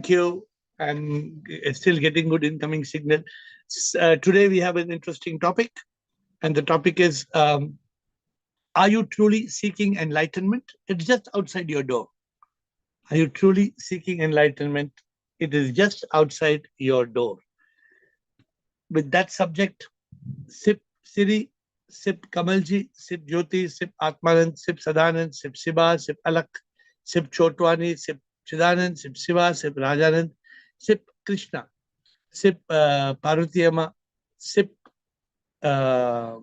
Thank you. I'm still getting good incoming signal. Today we have an interesting topic, and the topic is: are you truly seeking enlightenment? It's just outside your door. Are you truly seeking enlightenment? It is just outside your door. With that subject, Sip Siri, Sip Kamalji, Sip Jyoti, Sip Atmanand, Sip Sadanand, Sip Siba, Sip Alak, Sip Chotwani, Sip Chidanand, Sip Siva, Sip Rajanand, Sip Krishna, Sip Parvatiyama, Sip uh,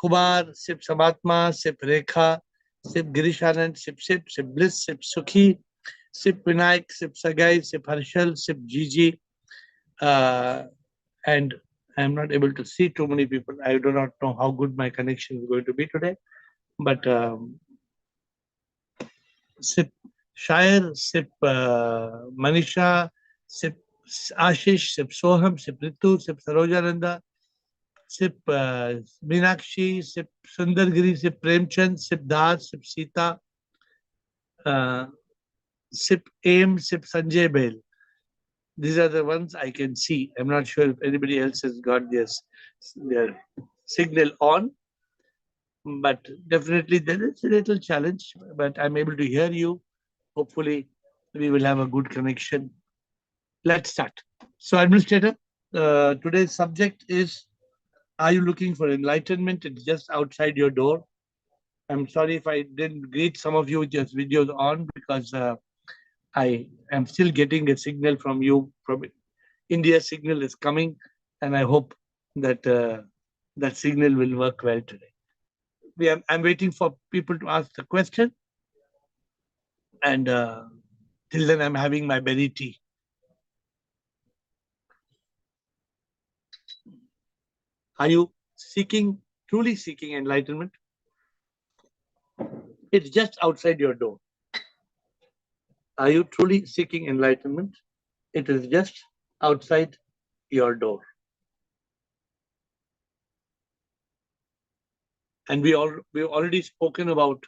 Kumar, Sip Samatma, Sip Rekha, Sip Girishanand, Sip Bliss, Sip Sukhi, Sip Vinayak, Sip Sagai, Sip Harshal, Sip Gigi, and I'm not able to see too many people. I do not know how good my connection is going to be today, but Sip Shair, Sip Manisha, Sip Ashish, Sip Soham, Sip Ritu, Sip Sarojananda, Sip Meenakshi, Sip Sundargiri, Sip Premchand, Sip Das, Sip Sita, uh, Sip Aim, Sip Sanjay Bail. These are the ones I can see. I'm not sure if anybody else has got their signal on, but definitely there is a little challenge, but I'm able to hear you. Hopefully, we will have a good connection. Let's start. So, Administrator, today's subject is: are you looking for enlightenment? It's just outside your door. I'm sorry if I didn't greet some of you with your videos on, because I am still getting a signal from you. From India, signal is coming, and I hope that that signal will work well today. I'm waiting for people to ask the question, and till then I'm having my berry tea. Are you truly seeking enlightenment? It's just outside your door. Are you truly seeking enlightenment? It is just outside your door. And we've already spoken about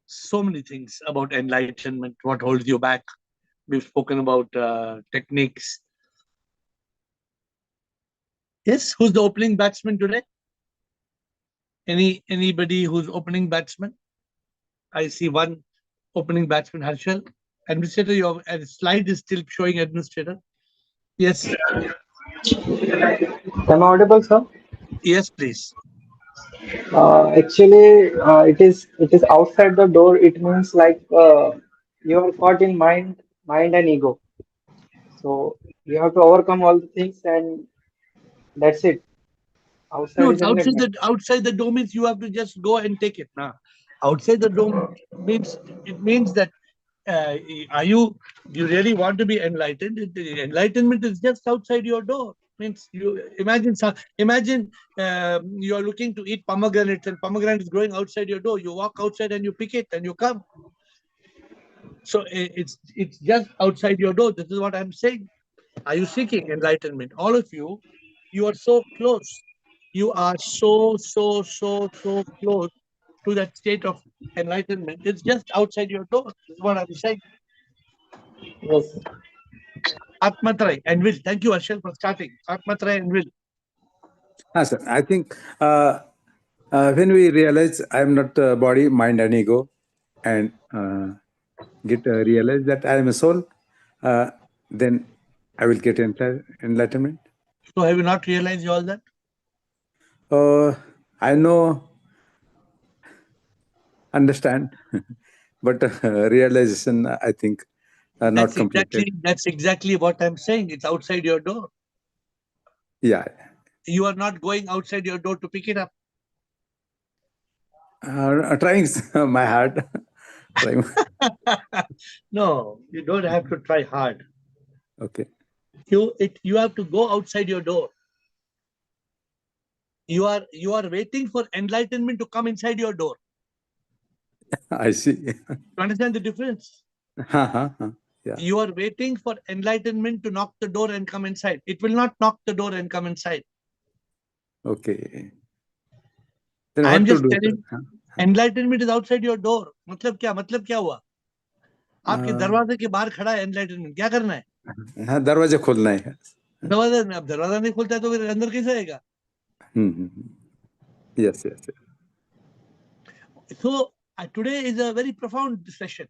so many things about enlightenment, what holds you back. We've spoken about techniques. Yes, who's the opening batsman today? Anybody who's opening batsman? I see one opening batsman, Harshal. Administrator, your slide is still showing administrator. Yes. Am I audible, sir? Yes, please. Actually, it is outside the door. It means like you are caught in mind and ego. So you have to overcome all the things, and that's it. No, Outside is it's enlightenment. outside the dome means you have to just go and take it. Now, outside the dome means that are you really want to be enlightened? Enlightenment is just outside your door. Means you imagine you are looking to eat pomegranates, and pomegranate is growing outside your door. You walk outside and you pick it and you come. So it's just outside your door. This is what I'm saying. Are you seeking enlightenment? All of you, you are so close. You are so close to that state of enlightenment. It's just outside your door. This is what I'm saying. Yes. Atmatray and will. Thank you, Ashel, for starting. Atmatray and will. Sir, I think when we realize I'm not body, mind, and ego, and get realize that I am a soul, then I will get enlightenment. So have you not realized all that? I know, understand, but realization, I think, not completed. That's exactly what I'm saying. It's outside your door. Yeah. You are not going outside your door to pick it up. Trying my hard. Trying. No, you don't have to try hard. Okay. You have to go outside your door. You are waiting for enlightenment to come inside your door. I see. You understand the difference? Yeah. You are waiting for enlightenment to knock the door and come inside. It will not knock the door and come inside. Okay. Then I am what to just do? telling, enlightenment is outside your door. मतलब क्या हुआ? आपके दरवाजे के बाहर खड़ा है enlightenment, क्या करना है? हाँ, दरवाजा खोलना है. दरवाजा में, अब दरवाजा नहीं खुलता है तो फिर अंदर कैसे आएगा? Yes, yes, yes. So today is a very profound session.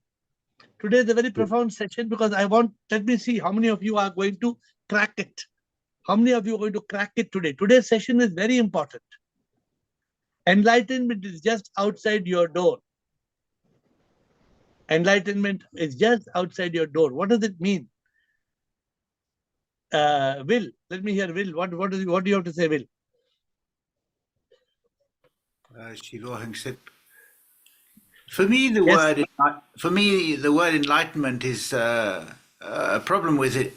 Today is a very profound session because let me see how many of you are going to crack it. How many of you are going to crack it today? Today's session is very important. Enlightenment is just outside your door. Enlightenment is just outside your door. What does it mean? Will, let me hear Will. What do you have to say, Will? For me, the Yes. word enlightenment is a problem with it,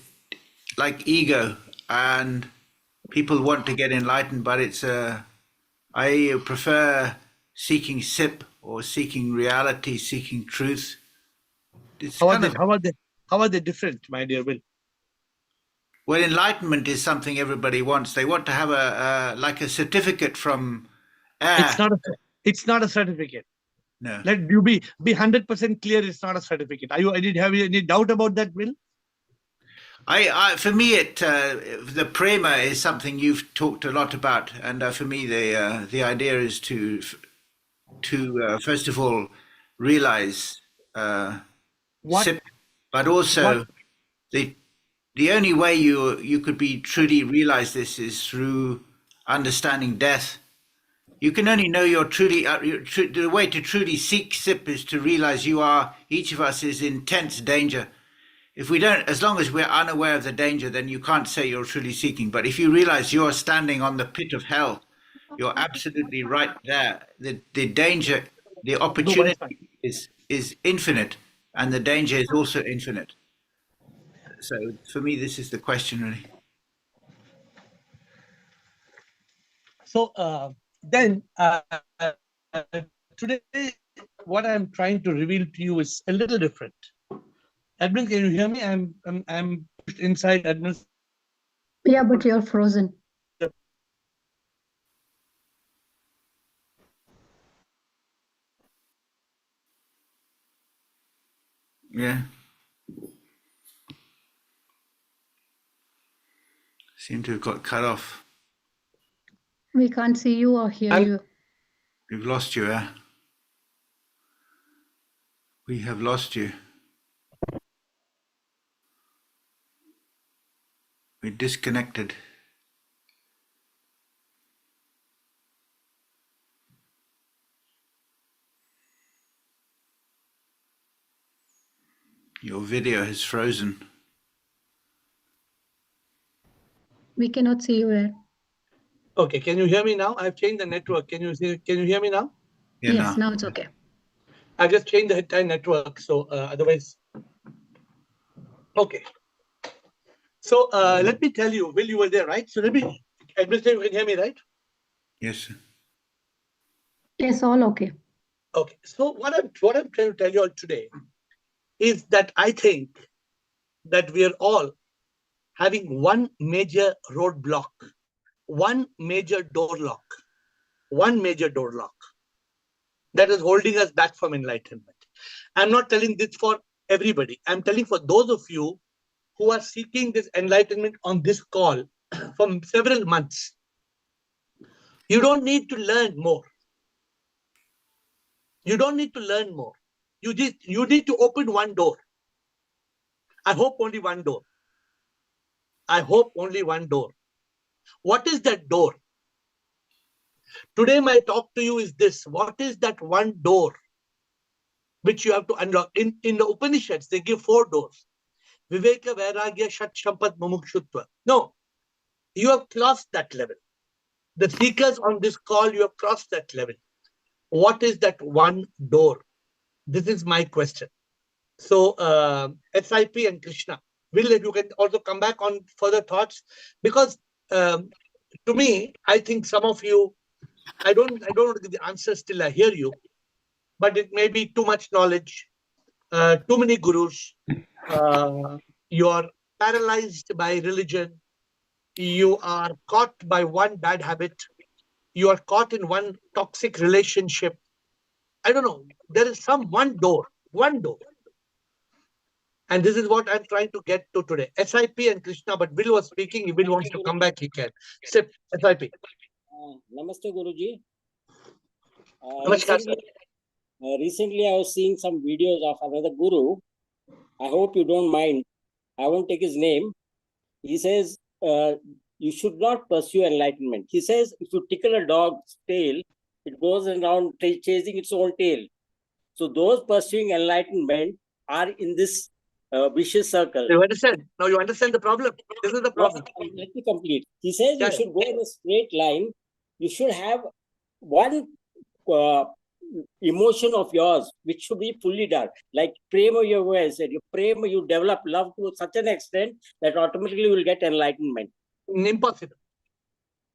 like ego, and people want to get enlightened, but it's I prefer seeking sip or seeking reality, seeking truth. It's How are they different, my dear Will? Well, enlightenment is something everybody wants. They want to have like a certificate from AiR. It's not a certificate. No. Let you be 100% clear. It's not a certificate. Have you any doubt about that, Will? For me, the prema is something you've talked a lot about, and for me, the idea is to first of all realize sip, but also the only way you could be truly realize this is through understanding death. You can only know the way to truly seek sip is to realize each of us is in intense danger. If we don't, as long as we're unaware of the danger, then you can't say you're truly seeking. But if you realize you're standing on the pit of hell, you're absolutely right there. The danger, the opportunity is infinite, and the danger is also infinite. So for me, this is the question, really. So then today, what I'm trying to reveal to you is a little different. Admin, can you hear me? I'm inside admin. Yeah, but you're frozen. Yeah. Seem to have got cut off. We can't see you or hear you. We've lost you, eh? We have lost you. We disconnected. Your video has frozen. We cannot see you here. Okay, can you hear me now? I've changed the network. Can you hear me now? Yeah, yes, now it's okay. I just changed the entire network, so otherwise. Okay. So let me tell you, Will, you were there, right? So let me, Administrator, you can hear me, right? Yes, sir. Yes, all okay. Okay. So what I'm trying to tell you all today is that I think that we are all having one major roadblock, one major door lock that is holding us back from enlightenment. I'm not telling this for everybody. I'm telling for those of you who are seeking this enlightenment on this call for several months. You don't need to learn more. You don't need to learn more. You need to open one door. I hope only one door. I hope only one door. What is that door? Today, my talk to you is this. What is that one door which you have to unlock? In the Upanishads, they give 4 doors. Viveka, Vairagya, Shat, Shampat, Mumukshutva. No, you have crossed that level. The seekers on this call, you have crossed that level. What is that one door? This is my question. So, SIP and Krishna, Will, you can also come back on further thoughts, because to me, I think some of you, I don't know the answers till I hear you, but it may be too much knowledge, too many gurus. You are paralyzed by religion. You are caught by one bad habit. You are caught in one toxic relationship. I don't know. There is one door. And this is what I'm trying to get to today. SIP and Krishna, but Bill was speaking. If Bill wants to come back, he can. SIP, SIP. Namaste, Guruji. Namaskar, sir. Recently, I was seeing some videos of another guru. I hope you don't mind. I won't take his name. He says, you should not pursue enlightenment. He says, if you tickle a dog's tail, it goes around chasing its own tail. So those pursuing enlightenment are in this vicious circle. You understand? Now you understand the problem. This is the problem. Let me complete. He says you should go in a straight line. You should have one emotion of yours, which should be fully done. Like prema, you said, you develop love to such an extent that automatically you will get enlightenment. Impossible.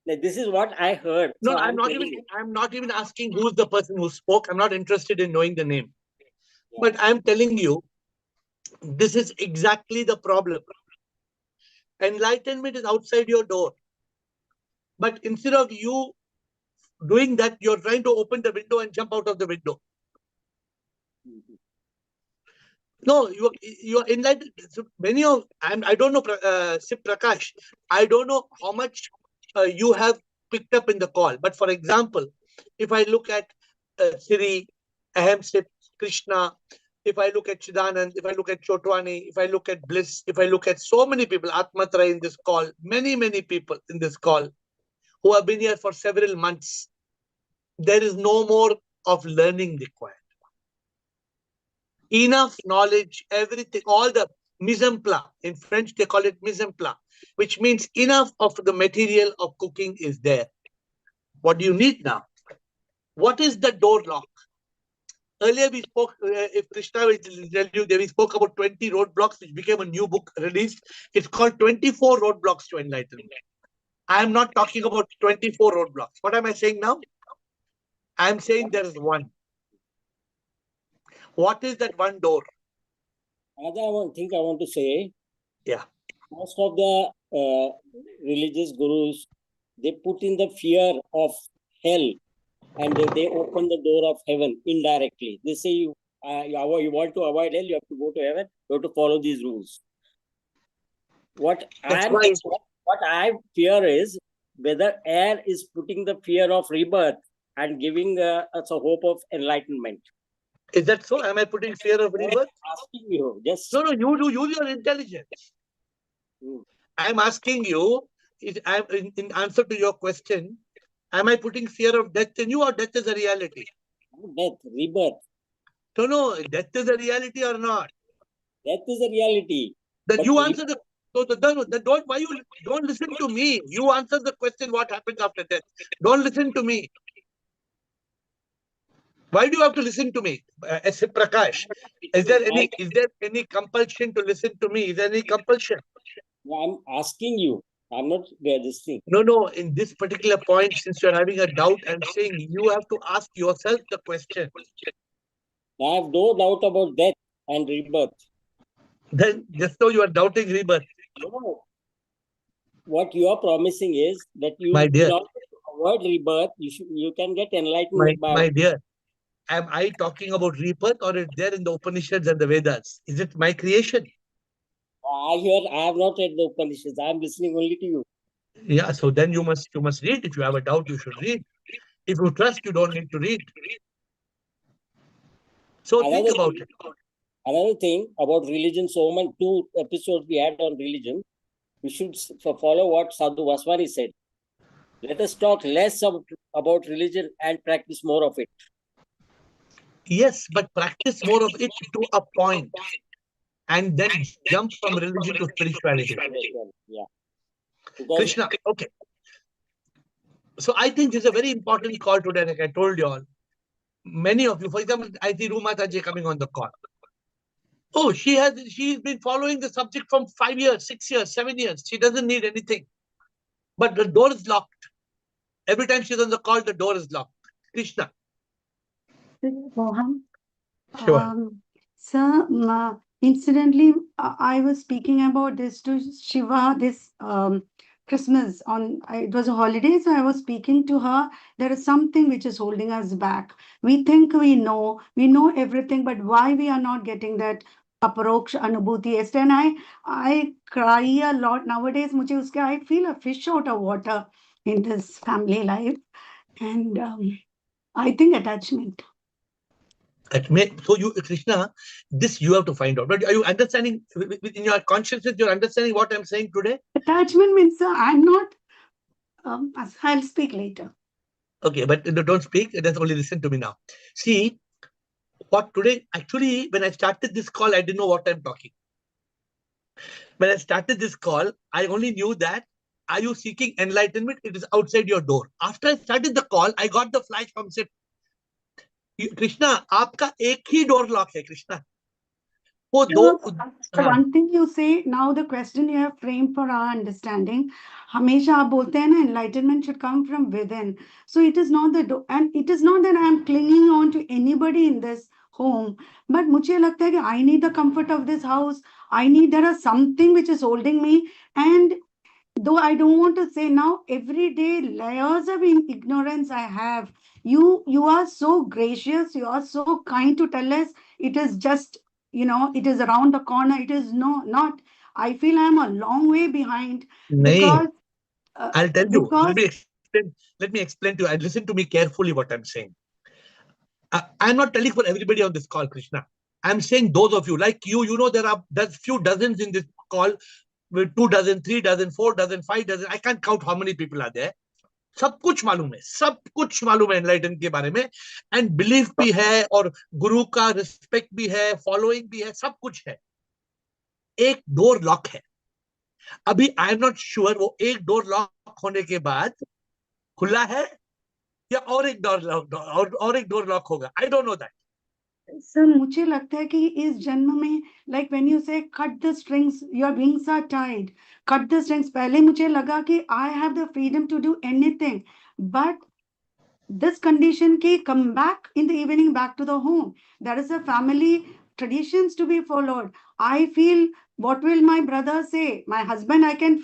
This is what I heard. No, So I'm not even asking who's the person who spoke. I'm not interested in knowing the name. Yeah. But I'm telling you, this is exactly the problem. Enlightenment is outside your door. But instead of you doing that, you're trying to open the window and jump out of the window. No, you are enlightened. So many of I don't know, Sip Prakash. I don't know how much you have picked up in the call. But for example, if I look at Siri, Aham Sip, Krishna, if I look at Chidanand, if I look at Chotwani, if I look at Bliss, if I look at so many people, Atmatra in this call, many people in this call who have been here for several months, there is no more of learning required. Enough knowledge, everything, all the mise en place. In French, they call it mise en place, which means enough of the material of cooking is there. What do you need now? What is the door lock? Earlier we spoke, if Krishna will tell you, we spoke about 20 roadblocks, which became a new book released. It's called 24 roadblocks to enlightenment. I am not talking about 24 roadblocks. What am I saying now? I am saying there is one. What is that one door? Another thing I want to say. Yeah. Most of the religious gurus, they put in the fear of hell and they open the door of heaven indirectly. They say you want to avoid hell, you have to go to heaven, you have to follow these rules. What I fear is whether AiR is putting the fear of rebirth and giving us a hope of enlightenment. Is that so? Am I putting fear of rebirth? Asking you, just no, you do use your intelligence. I'm asking you, in answer to your question, am I putting fear of death in you, or death is a reality? Death, rebirth. No, death is a reality or not? Death is a reality. Then you answer the. Why you don't listen to me? You answer the question. What happens after death? Don't listen to me. Why do you have to listen to me, S. Prakash? Is there any compulsion to listen to me? Is there any compulsion? I'm asking you. I'm not this thing. No. In this particular point, since you're having a doubt, I'm saying you have to ask yourself the question. I have no doubt about death and rebirth. Then just so you are doubting rebirth. No. What you are promising is that you, my dear, in order to avoid rebirth, you can get enlightenment. My dear, am I talking about rebirth, or is there in the Upanishads and the Vedas? Is it my creation? I have not read the Upanishads. I am listening only to you. Yeah, so then you must read. If you have a doubt, you should read. If you trust, you don't need to read. So think about it. Another thing about religion, so many 2 episodes we had on religion. We should follow what Sadhu Vaswani said. Let us talk less about religion and practice more of it. Yes, but practice more of it to a point, and then jump from religion to spirituality. Yeah. Krishna, okay. So I think this is a very important call today, like I told you all. Many of you, for example, I see Rumataji coming on the call. Oh, she's been following the subject from 5 years, 6 years, 7 years. She doesn't need anything. But the door is locked. Every time she's on the call, the door is locked. Krishna. Mohan. Sure. Sir, incidentally, I was speaking about this to Shiva this Christmas. It was a holiday, so I was speaking to her. There is something which is holding us back. We think we know everything, but why we are not getting that aparoksha anubhuti. Yesterday, I cry a lot nowadays. I feel a fish out of water in this family life, and I think attachment. So you, Krishna, this you have to find out. But are you understanding in your consciousness? You're understanding what I'm saying today? Attachment means I'm not. I'll speak later. Okay, but don't speak. Just only listen to me now. See, what today, actually, when I started this call, I didn't know what I'm talking. When I started this call, I only knew that, are you seeking enlightenment? It is outside your door. After I started the call, I got the flash from Sip. Krishna, आपका एक ही door lock है, Krishna. वो दो, One thing you say, now the question you have framed for our understanding, हमेशा आप बोलते हैं ना, enlightenment should come from within. So it is not and it is not that I am clinging on to anybody in this home, but मुझे लगता है कि I need the comfort of this house. There is something which is holding me, and though I don't want to say now, every day layers of ignorance I have. You are so gracious, you are so kind to tell us it is just, it is around the corner. It is not. I feel I'm a long way behind because I'll tell you. Let me explain to you. And listen to me carefully what I'm saying. I'm not telling for everybody on this call, Krishna. I'm saying those of you, like you, there's few dozens in this call, 2 dozen, 3 dozen, 4 dozen, 5 dozen. I can't count how many people are there. सब कुछ मालूम है enlighten के बारे में, and belief भी है और गुरु का रिस्पेक्ट भी है, फॉलोइंग भी है, सब कुछ है. एक डोर लॉक है. अभी आई एम नॉट श्योर वो एक डोर लॉक होने के बाद खुला है या और एक डोर लॉक होगा. I don't know that. Sir मुझे लगता है कि इस जन्म में, like when you say cut the strings, your wings are tied, cut the strings, पहले मुझे लगा कि I have the freedom to do anything, but this condition ki come back in the evening back to the home. There is a family traditions to be followed. I feel, what will my brother say? My husband, I can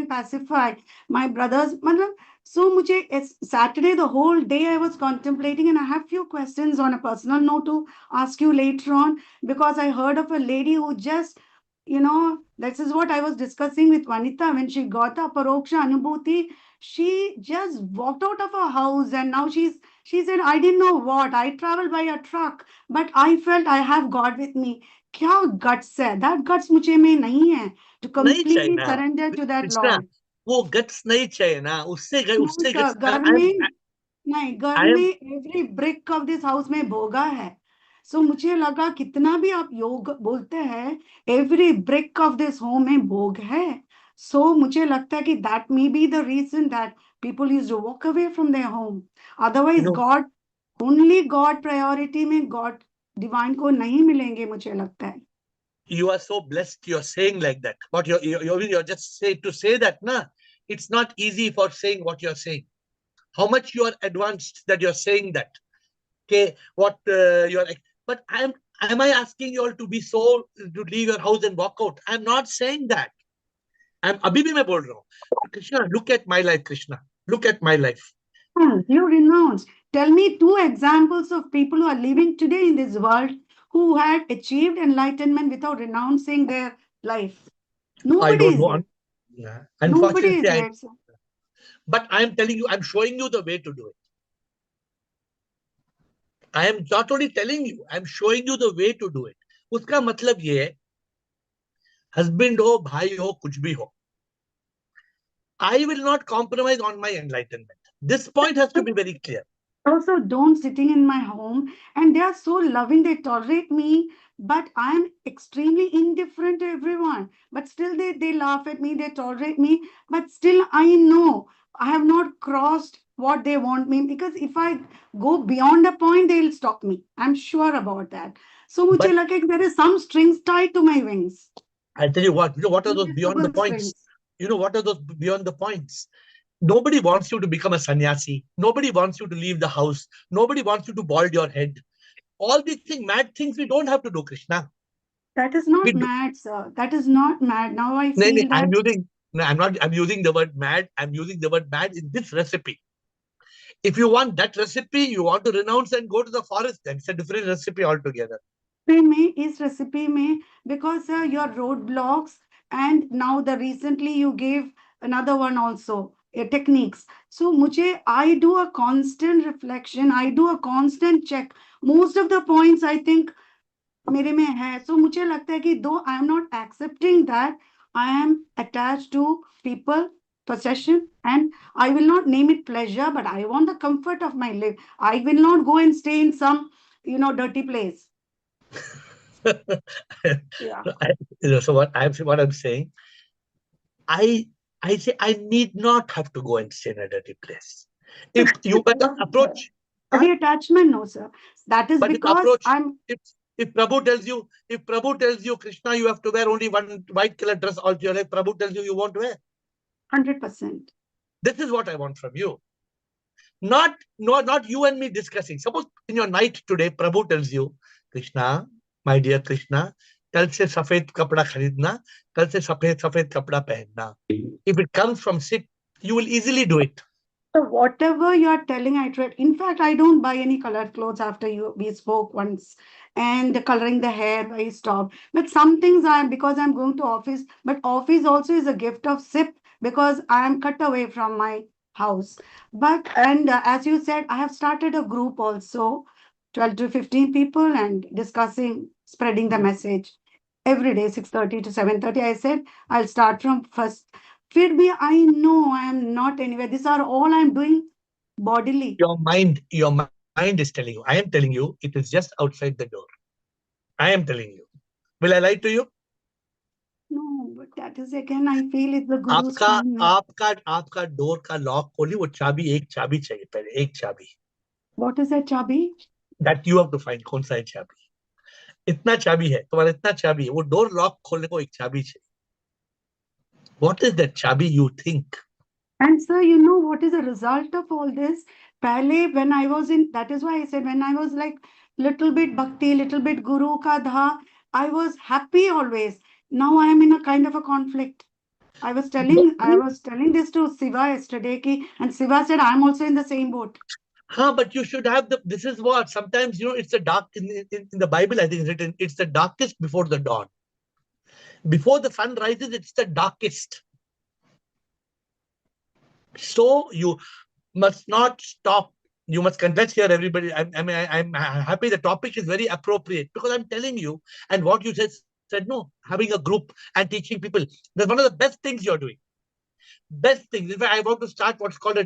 pacify. My brothers, so much. Saturday, the whole day I was contemplating, and I have few questions on a personal note to ask you later on, because I heard of a lady who just, this is what I was discussing with Vanita. When she got a paroksha anubhuti, she just walked out of her house, and now she said, I didn't know what. I traveled by a truck, but I felt I have God with me. क्या guts है? That guts मुझे में नहीं है to completely surrender to that Lord. वो guts नहीं चाहिए ना, उससे guts. घर में every brick of this house में भोगा है. So मुझे लगा कितना भी आप योग बोलते हैं, every brick of this home में भोग है. So मुझे लगता है कि that may be the reason that people used to walk away from their home. Otherwise, God, only God priority में God divine को नहीं मिलेंगे मुझे लगता है. You are so blessed. You're saying like that. What you're just say that, na? It's not easy for saying what you're saying. How much you are advanced that you're saying that. Okay, what you're. But am I asking you all to be to leave your house and walk out? I'm not saying that. अभी भी मैं बोल रहा हूँ. Krishna, look at my life, Krishna. Look at my life. You renounce. Tell me 2 examples of people who are living today in this world who had achieved enlightenment without renouncing their life. Nobody is there. Yeah. Unfortunately, Nobody is there. But I am telling you, I'm showing you the way to do it. I am not only telling you, I'm showing you the way to do it. उसका मतलब ये है, husband हो, भाई हो, कुछ भी हो, I will not compromise on my enlightenment. This point has to be very clear. Also, don't sitting in my home, and they are so loving, they tolerate me, but I am extremely indifferent to everyone. But still they laugh at me, they tolerate me, but still I know I have not crossed what they want me, because if I go beyond a point, they'll stop me. I'm sure about that. So मुझे लगा कि there is some strings tied to my wings. I'll tell you what, what are those beyond the points? What are those beyond the points? Nobody wants you to become a sannyasi. Nobody wants you to leave the house. Nobody wants you to bald your head. All these things, mad things, we don't have to do, Krishna. That is not mad, sir. That is not mad. Now I feel that... I'm using the word mad. I'm using the word mad in this recipe. If you want that recipe, you want to renounce and go to the forest, then it's a different recipe altogether. recipe में, इस recipe में, because your roadblocks, and now the recently you gave another one also, techniques. So मुझे, I do a constant reflection, I do a constant check. Most of the points I think मेरे में है. So मुझे लगता है कि though I am not accepting that, I am attached to people, possession, and I will not name it pleasure, but I want the comfort of my life. I will not go and stay in some, dirty place. Yeah. So what I'm saying, I say I need not have to go and stay in a dirty place. If you can approach, The attachment, no, sir. That is but because approach, I'm. If Prabhu tells you, Krishna, you have to wear only one white color dress all your life, Prabhu tells you won't wear. 100%. This is what I want from you. Not you and me discussing. Suppose in your night today, Prabhu tells you, Krishna, my dear Krishna, कल से सफेद कपड़ा खरीदना, कल से सफेद कपड़ा पहनना. If it comes from Sikh, you will easily do it. So whatever you are telling, I tried. In fact, I don't buy any colored clothes after we spoke once. And the coloring the hair, I stopped. But some things because I'm going to office, but office also is a gift of SIP because I am cut away from my house. But, and as you said, I have started a group also, 12 to 15 people, and discussing, spreading the message every day, 6:30 to 7:30. I said, I'll start from first. फिर भी I know I am not anywhere. These are all I'm doing bodily. Your mind is telling you. I am telling you, it is just outside the door. I am telling you. Will I lie to you? No, but that is again, I feel it's the guru's plan. आपका door का lock खोली, वो चाबी, एक चाबी चाहिए पहले, एक चाबी. What is that chabi? That you have to find. कौन सा है चाबी? इतना चाबी है, तुम्हारा इतना चाबी है, वो डोर लॉक खोलने को एक चाबी चाहिए. What is that chabi you think? And sir, you know what is the result of all this? Pehle, when I was in, that is why I said, when I was like little bit bhakti, little bit guru ka dha, I was happy always. Now I am in a kind of a conflict. I was telling this to Siva yesterday, and Siva said, I'm also in the same boat. But you should have this is what, sometimes, it's the dark, in the Bible, I think it's written, it's the darkest before the dawn. Before the sun rises, it's the darkest. So you must not stop. You must let's hear everybody. I'm happy the topic is very appropriate because I'm telling you, and what you said no, having a group and teaching people, that's one of the best things you're doing. Best things. In fact, I want to start what's called a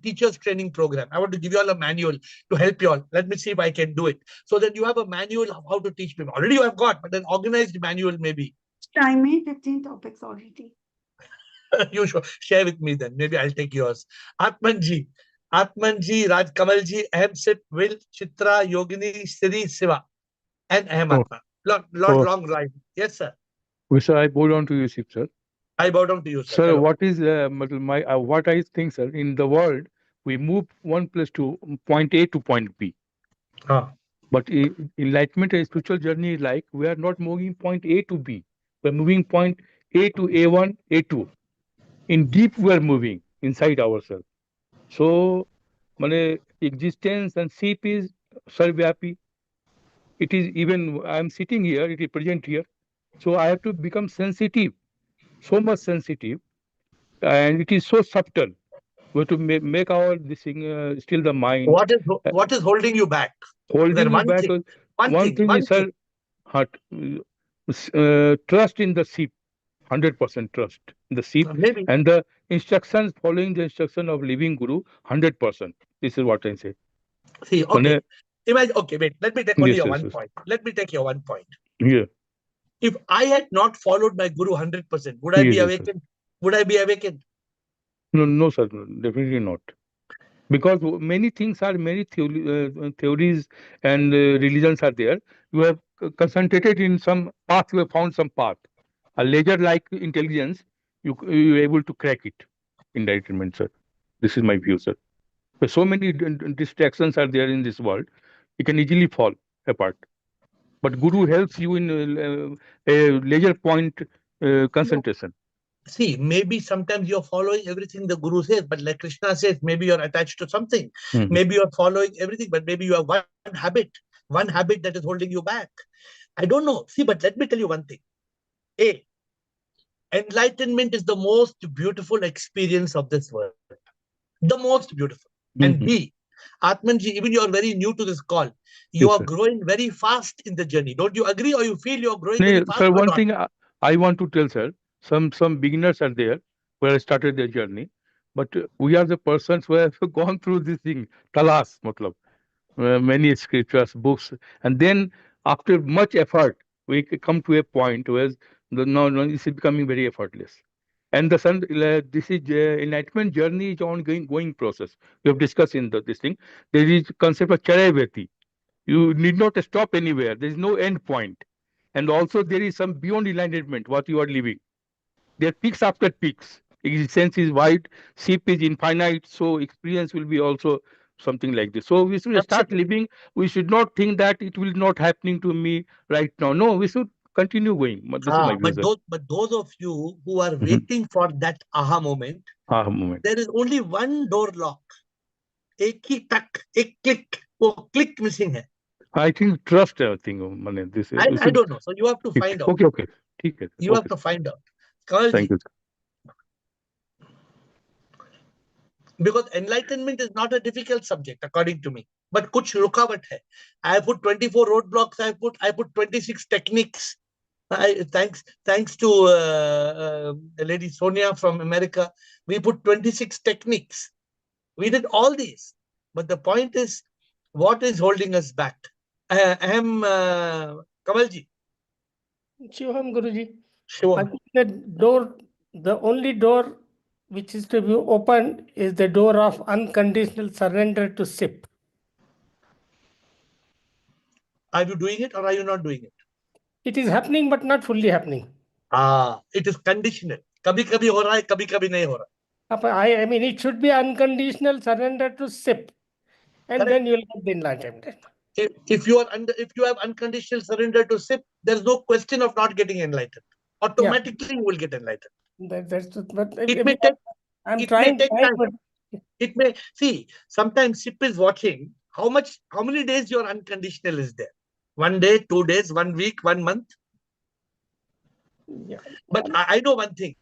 teachers training program. I want to give you all a manual to help you all. Let me see if I can do it. So that you have a manual of how to teach people. Already you have got, but an organized manual maybe. I made 15 topics already. You should share with me then. Maybe I'll take yours. Atmanji, Raj Kamalji, Ahem Sip, Will, Chitra, Yogini, Siri, Siva, and Ahem Atma. Long line. Yes, sir. Sir, I bow down to you, sir. I bow down to you, sir. Sir, Hello. what is what I think, sir? In the world, we move one place to point A to point B. But enlightenment and spiritual journey is like we are not moving point A to B. We're moving point A to A1, A2. In deep, we are moving inside ourselves. So, existence and SIP is sarvyapi. It is even, I'm sitting here, it is present here. So I have to become sensitive, so much sensitive. And it is so subtle. We have to make our this thing still the mind. What is holding you back? Holding me back. One thing is, sir, trust in the SIP. 100% trust in the SIP. And the instructions, following the instruction of living Guru, 100%. This is what I say. See, okay. Imagine, okay, wait. Let me take only your one point. Let me take your one point. Yeah. If I had not followed my Guru 100%, would I be awakened? Would I be awakened? No, sir. Definitely not. Because many things are, many theories and religions are there. You have concentrated in some path, you have found some path. A ledger-like intelligence, you're able to crack it. Enlightenment, sir. This is my view, sir. But so many distractions are there in this world, you can easily fall apart. But Guru helps you in a ledger point concentration. See, maybe sometimes you're following everything the Guru says, but like Krishna says, maybe you're attached to something. Maybe you're following everything, but maybe you have one habit. one habit that is holding you back. I don't know. See, but let me tell you one thing. A, enlightenment is the most beautiful experience of this world. The most beautiful. And B, Atmanji, even you are very new to this call. You Yes, are sir. growing very fast in the journey. Don't you agree, or you feel you are growing No, very fast sir, or one not? thing I want to tell, sir, some beginners are there who have started their journey, but we are the persons who have gone through this thing, talas, matlab, many scriptures, books, and then after much effort, we come to a point where no, this is becoming very effortless. And this is enlightenment journey is ongoing process. We have discussed in this thing. There is concept of charayavati. You need not stop anywhere. There is no end point. And also there is some beyond enlightenment, what you are living. There are peaks after peaks. Existence is wide, ship is infinite, so experience will be also something like this. So we should start living. We should not think that it will not happening to me right now. No, we should continue going. This is my view, sir. But those of you who are Mhm. waiting for that aha moment, Moment. there is only one door lock. एक ही टक, एक click, वो click missing है. I think trust thing, Mane, this is. I don't know. So you have to find out. Okay. ठीक है. You have to find out. Kamal Thank ji, you, sir. because enlightenment is not a difficult subject according to me, but कुछ रुकावट है. I put 24 roadblocks. I put 26 techniques. Thanks to Lady Sonia from America, we put 26 techniques. We did all these, but the point is, what is holding us back? Kamalji. Shivam Guruji. Sure. I think the only door which is to be opened is the door of unconditional surrender to SIP. Are you doing it or are you not doing it? It is happening, but not fully happening. It is conditional. कभी-कभी हो रहा है, कभी-कभी नहीं हो रहा. I mean, it should be unconditional surrender to SIP, and Correct. then you will get the enlightenment. If you have unconditional surrender to SIP, there's no question of not getting enlightened. Automatically, you will get enlightened. It may take. I'm trying. It may see. Sometimes SIP is watching how many days your unconditional is there. 1 day, 2 days, 1 week, 1 month. Yeah. But I know one thing.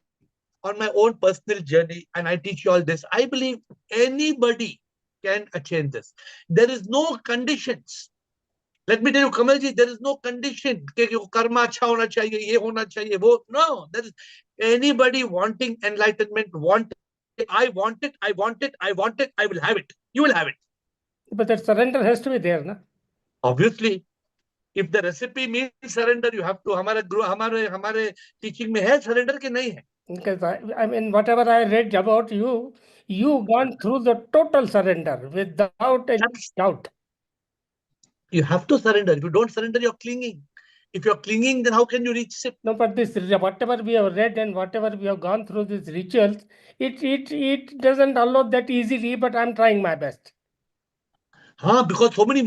On my own personal journey, and I teach you all this, I believe anybody can achieve this. There is no conditions. Let me tell you, Kamalji, there is no condition. Karma acha hona chahiye, ye hona chahiye, wo. No, there is anybody wanting enlightenment, I want it, I will have it. You will have it. But that surrender has to be there, na? Obviously. If the recipe means surrender, you have to. हमारे teaching में है surrender के नहीं है. Because I mean, whatever I read about you gone through the total surrender without any doubt. You have to surrender. If you don't surrender, you're clinging. If you're clinging, then how can you reach SIP? No, but this whatever we have read and whatever we have gone through these rituals, it doesn't allow that easily. But I'm trying my best. Because so many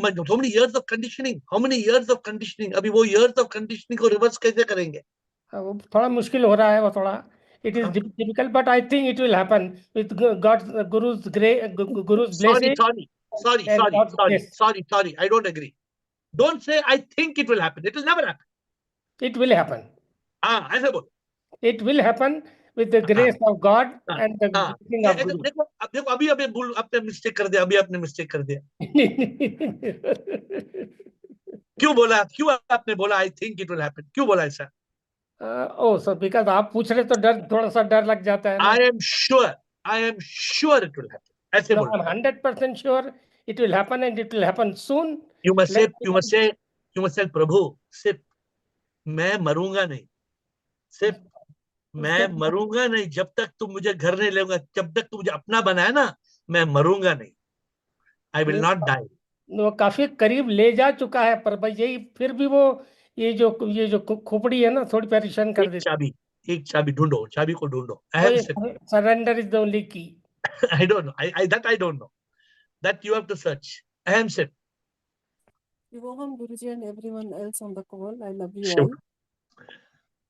years of conditioning. How many years of conditioning? अभी वो years of conditioning को reverse कैसे करेंगे? थोड़ा मुश्किल हो रहा है वो थोड़ा. It is difficult, but I think it will happen with God's Guru's blessing. Sorry. I don't agree. Don't say I think it will happen. It will never happen. It will happen. ऐसे बोल. It will happen with the grace of God and the blessing of Guru. देखो अभी आपने mistake कर दिया. अभी आपने mistake कर दिया. क्यों आपने बोला I think it will happen? क्यों बोला ऐसा? So because आप पूछ रहे तो थोड़ा सा डर लग जाता है. I am sure it will happen. ऐसे बोल. I'm 100% sure it will happen and it will happen soon. You must say, Prabhu, SIP, मैं मरूंगा नहीं. SIP, मैं मरूंगा नहीं जब तक तुम मुझे घर नहीं लेगा. जब तक तुम मुझे अपना बनाए ना, मैं मरूंगा नहीं. I will not die. वो काफी करीब ले जा चुका है, पर भाई यही फिर भी वो ये जो खोपड़ी है ना, थोड़ी परेशान कर देती. एक चाबी ढूंढो. चाबी को ढूंढो. Surrender is the only key. I don't know. I don't know. That you have to search. I am SIP. Shivam Guruji and everyone else on the call, I love you all.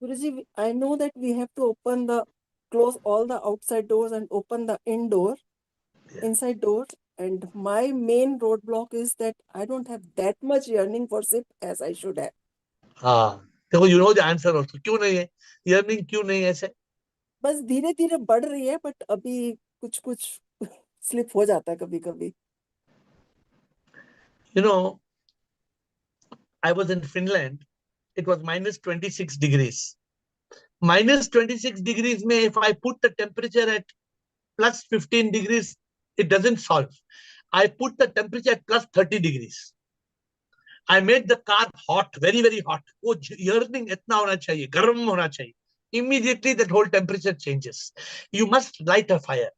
Guruji, I know that we have to close all the outside doors and open the inside doors. And my main roadblock is that I don't have that much yearning for SIP as I should have. हाँ देखो, you know the answer also. क्यों नहीं है yearning, क्यों नहीं है ऐसे? बस धीरे धीरे बढ़ रही है, बट अभी कुछ कुछ स्लिप हो जाता है कभी कभी. You know, I was in Finland. It was minus 26 degrees. Minus 26 degrees may, if I put the temperature at plus 15 degrees, it doesn't solve. I put the temperature at plus 30 degrees. I made the car hot, very, very hot. वो yearning इतना होना चाहिए, गर्म होना चाहिए. Immediately that whole temperature changes. You must light a fire.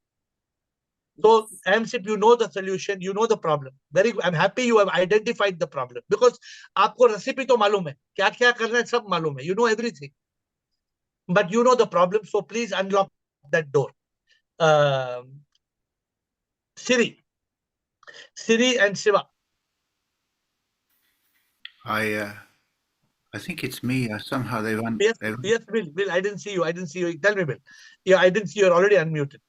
So, AMSIP, you know the solution, you know the problem. Very good. I'm happy you have identified the problem, because आपको recipe तो मालूम है, क्या क्या करना है सब मालूम है. You know everything, but you know the problem. So please unlock that door. Siri and Shiva. I think it's me. Somehow they've Yes, Bill. I didn't see you. Tell me, Bill. Yeah, I didn't see you're already unmuted.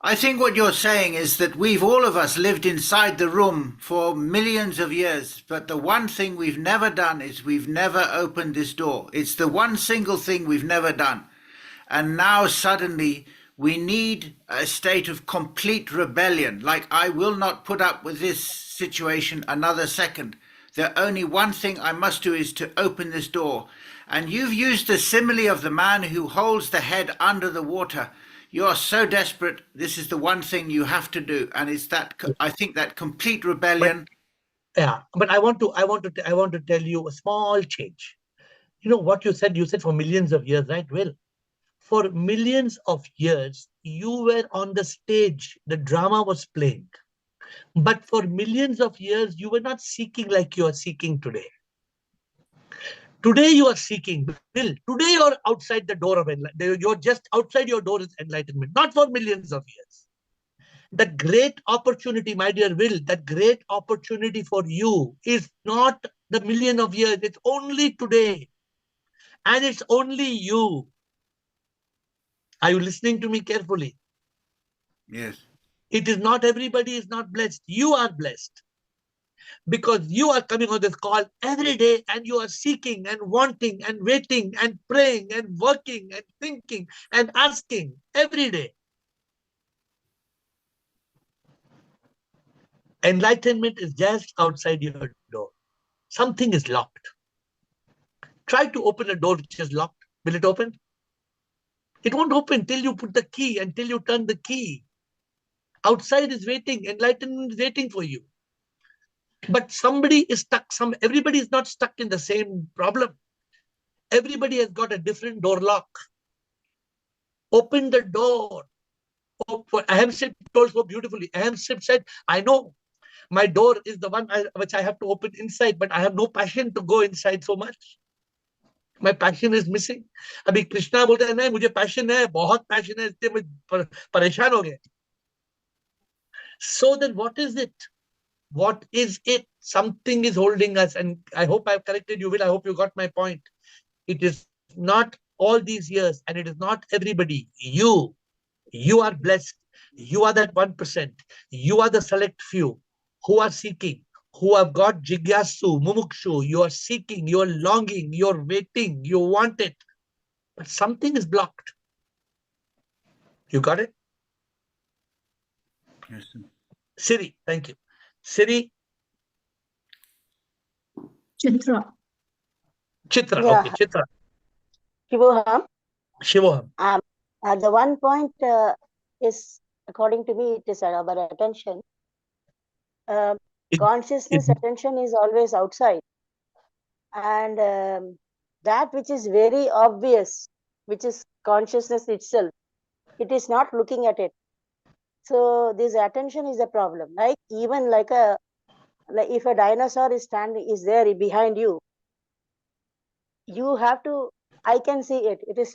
I think what you're saying is that all of us lived inside the room for millions of years, but the one thing we've never done is we've never opened this door. It's the one single thing we've never done. And now suddenly we need a state of complete rebellion. Like, I will not put up with this situation another second. The only one thing I must do is to open this door. And you've used the simile of the man who holds the head under the water. You are so desperate. This is the one thing you have to do. And it's that, I think, that complete rebellion. But I want to tell you a small change. You know what you said for millions of years, right? Well, for millions of years, you were on the stage. The drama was playing. But for millions of years, you were not seeking like you are seeking today. Today you are seeking, Bill. Today you're outside the door of enlightenment. You're just outside your door is enlightenment. Not for millions of years. The great opportunity, my dear Will, that great opportunity for you is not the million of years. It's only today. And it's only you. Are you listening to me carefully? Yes. It is not everybody is not blessed. You are blessed. Because you are coming on this call every day and you are seeking and wanting and waiting and praying and working and thinking and asking every day. Enlightenment is just outside your door. Something is locked. Try to open a door which is locked. Will it open? It won't open till you put the key, until you turn the key. Outside is waiting. Enlightenment is waiting for you. But somebody is stuck. Everybody is not stuck in the same problem. Everybody has got a different door lock. Open the door. AiR told so beautifully. AiR said, I know my door is the one which I have to open inside, but I have no passion to go inside so much. My passion is missing. अभी कृष्णा बोलते हैं नहीं मुझे passion है, बहुत passion है, इसलिए मैं परेशान हो गया. So then what is it? What is it? Something is holding us, and I hope I've corrected you, Will. I hope you got my point. It is not all these years, and it is not everybody. You are blessed. You are that 1%. You are the select few who are seeking, who have got jigyasu, mumukshu. You are seeking, you are longing, you are waiting, you want it. But something is blocked. You got it? Yes, sir. Siri, thank you. Siri. Chitra. Yeah. Okay, Chitra. Shivoham. Shivoham. The one point is, according to me, it is our attention. Consciousness attention is always outside. And that which is very obvious, which is consciousness itself, it is not looking at it. So this attention is a problem. Like even like if a dinosaur is there behind you, you have to, I can see it. It is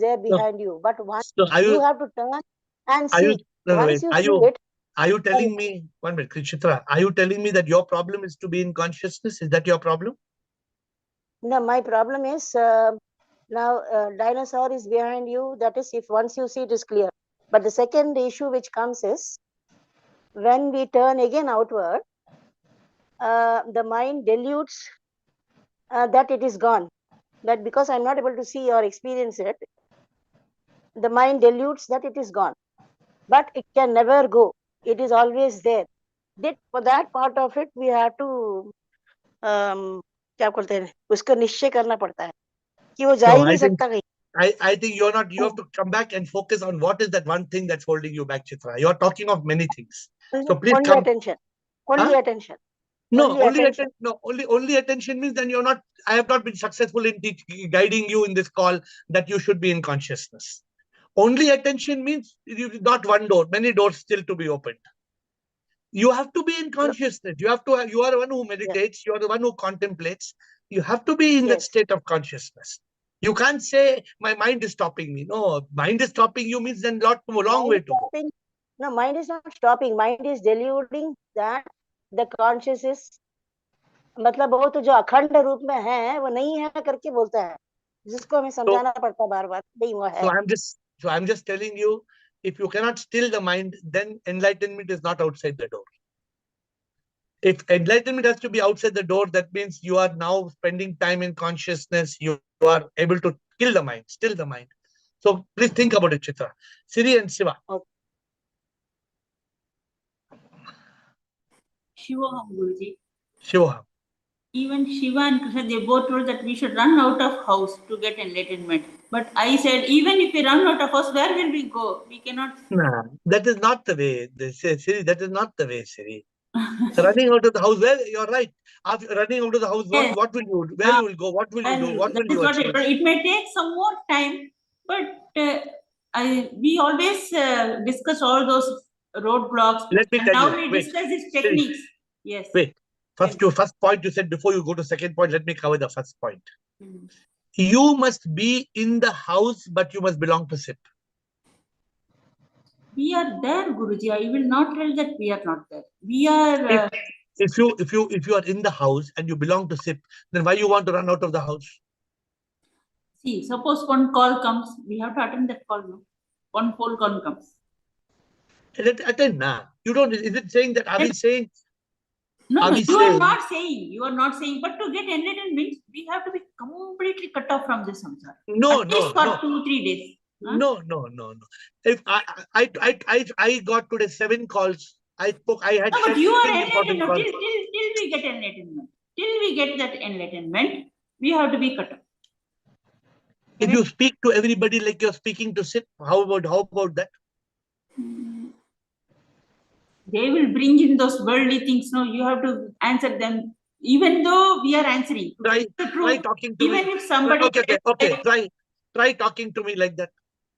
there behind you. But once you have to turn and see. Are you telling me, one minute, Chitra, are you telling me that your problem is to be in consciousness? Is that your problem? No, my problem is now dinosaur is behind you. That is, if once you see it is clear. But the second issue which comes is when we turn again outward, the mind dilutes that it is gone. That because I'm not able to see or experience it, the mind dilutes that it is gone. But it can never go. It is always there. For that part of it, we have to क्या बोलते हैं उसका निश्चय करना पड़ता है कि वो जा ही नहीं सकता कहीं. I think you're not. You have to come back and focus on what is that one thing that's holding you back, Chitra. You're talking of many things. So please only come. Attention. Only attention. No, only attention. Only attention means then you're not. I have not been successful in guiding you in this call that you should be in consciousness. Only attention means not one door, many doors still to be opened. You have to be in consciousness. You have to. You are the one who meditates. You are the one who contemplates. You have to be in that state of consciousness. You can't say my mind is stopping me. No, mind is stopping you means then long way to go. No, mind is not stopping. Mind is deluding that the conscious is, मतलब वो तो जो अखंड रूप में है वो नहीं है करके बोलता है, जिसको हमें समझाना पड़ता है बार बार नहीं वो है. So I'm just telling you, if you cannot still the mind, then enlightenment is not outside the door. If enlightenment has to be outside the door, that means you are now spending time in consciousness. You are able to kill the mind, still the mind. So please think about it, Chitra. Siri and Shiva. Okay. Shivoham, Guruji. Shivoham. Even Shiva and Krishna, they both told that we should run out of house to get enlightenment. But I said, even if we run out of house, where will we go? We cannot. Nah, that is not the way. Siri, that is not the way, Siri. Running out of the house, well, you're right. After running out of the house, Yes. what will you do? Where you will go? What will you do? What will you achieve? It may take some more time, but we always discuss all those roadblocks. Let me tell now you. we discuss these techniques. Yes. Wait. First point you said before you go to second point, let me cover the first point. You must be in the house, but you must belong to SIP. We are there, Guruji. I will not tell that we are not there. We are. If you are in the house and you belong to SIP, then why you want to run out of the house? See, suppose one call comes, we have to attend that call. No? One phone call comes. Attend now. You don't. Is it saying that? Are we saying? No, you are not saying. You are not saying. But to get enlightenment, we have to be completely cut off from this samsara. No, At least for 2-3 days. Huh? No. If I got today 7 calls. I had. No, but you are enlightened. No, till we get enlightenment. Till we get that enlightenment, we have to be cut off. If you speak to everybody like you're speaking to SIP, how about that? They will bring in those worldly things. No, you have to answer them, even though we are answering. Try talking to even me. If somebody Okay. Try talking to me like that.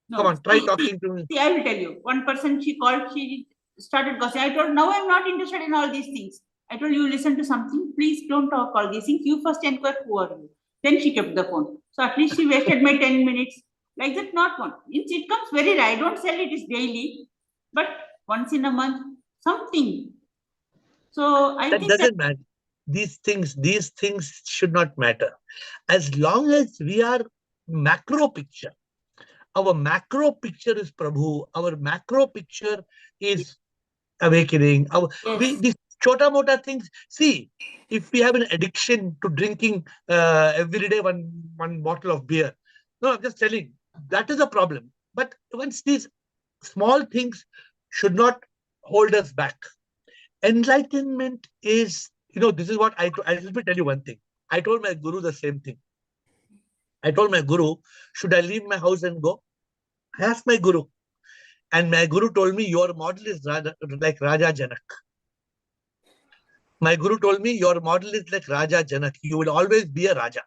No, come on, try talking to me. See, I will tell you. One person she called, she started gossiping. I told, now I'm not interested in all these things. I told you, listen to something. Please don't talk all these things. You first inquire who are you. Then she kept the phone. So at least she wasted my 10 minutes. Like that, not one. It comes very rare. I don't sell it is daily, but once in a month, something. So I think doesn't matter. These things should not matter. As long as we are macro picture. Our macro picture is Prabhu. Our macro picture is awakening. These chota mota things. See, if we have an addiction to drinking every day one bottle of beer. No, I'm just telling. That is a problem. But once these small things should not hold us back. Enlightenment is, this is what let me tell you one thing. I told my guru the same thing. I told my guru, should I leave my house and go? I asked my guru. And my guru told me, your model is like Raja Janak. My guru told me, your model is like Raja Janak. You will always be a Raja.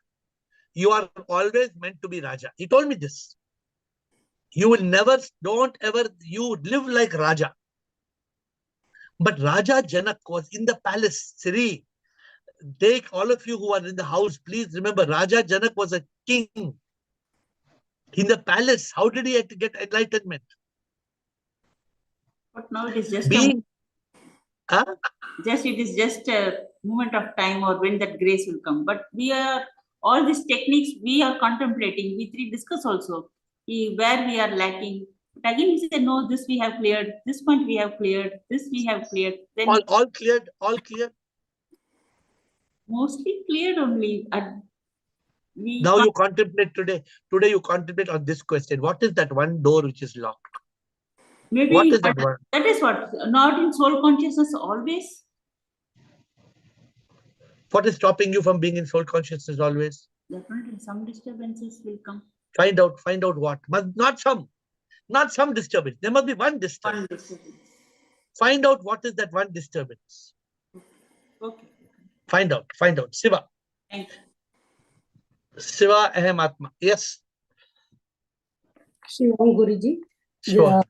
You are always meant to be Raja. He told me this. You will never, you live like Raja. But Raja Janak was in the palace. Siri, take all of you who are in the house, please remember, Raja Janak was a king. In the palace, how did he get enlightenment? But now it is just it is just a moment of time or when that grace will come. But we are, all these techniques we are contemplating, we discuss also where we are lacking, But again, we say, no, this we have cleared, this point we have cleared, this we have cleared. Then All cleared, all clear. Mostly cleared only. Now you contemplate today. Today you contemplate on this question. What is that one door which is locked? Maybe what is that one? That is what, not in soul consciousness always. What is stopping you from being in soul consciousness always? Definitely some disturbances will come. Find out what. Not some disturbance. There must be one disturbance. One disturbance. Find out what is that one disturbance. Okay. Find out. Shiva. Thank you. Shiva Aham Atma. Yes. Shivam Guruji. Sure.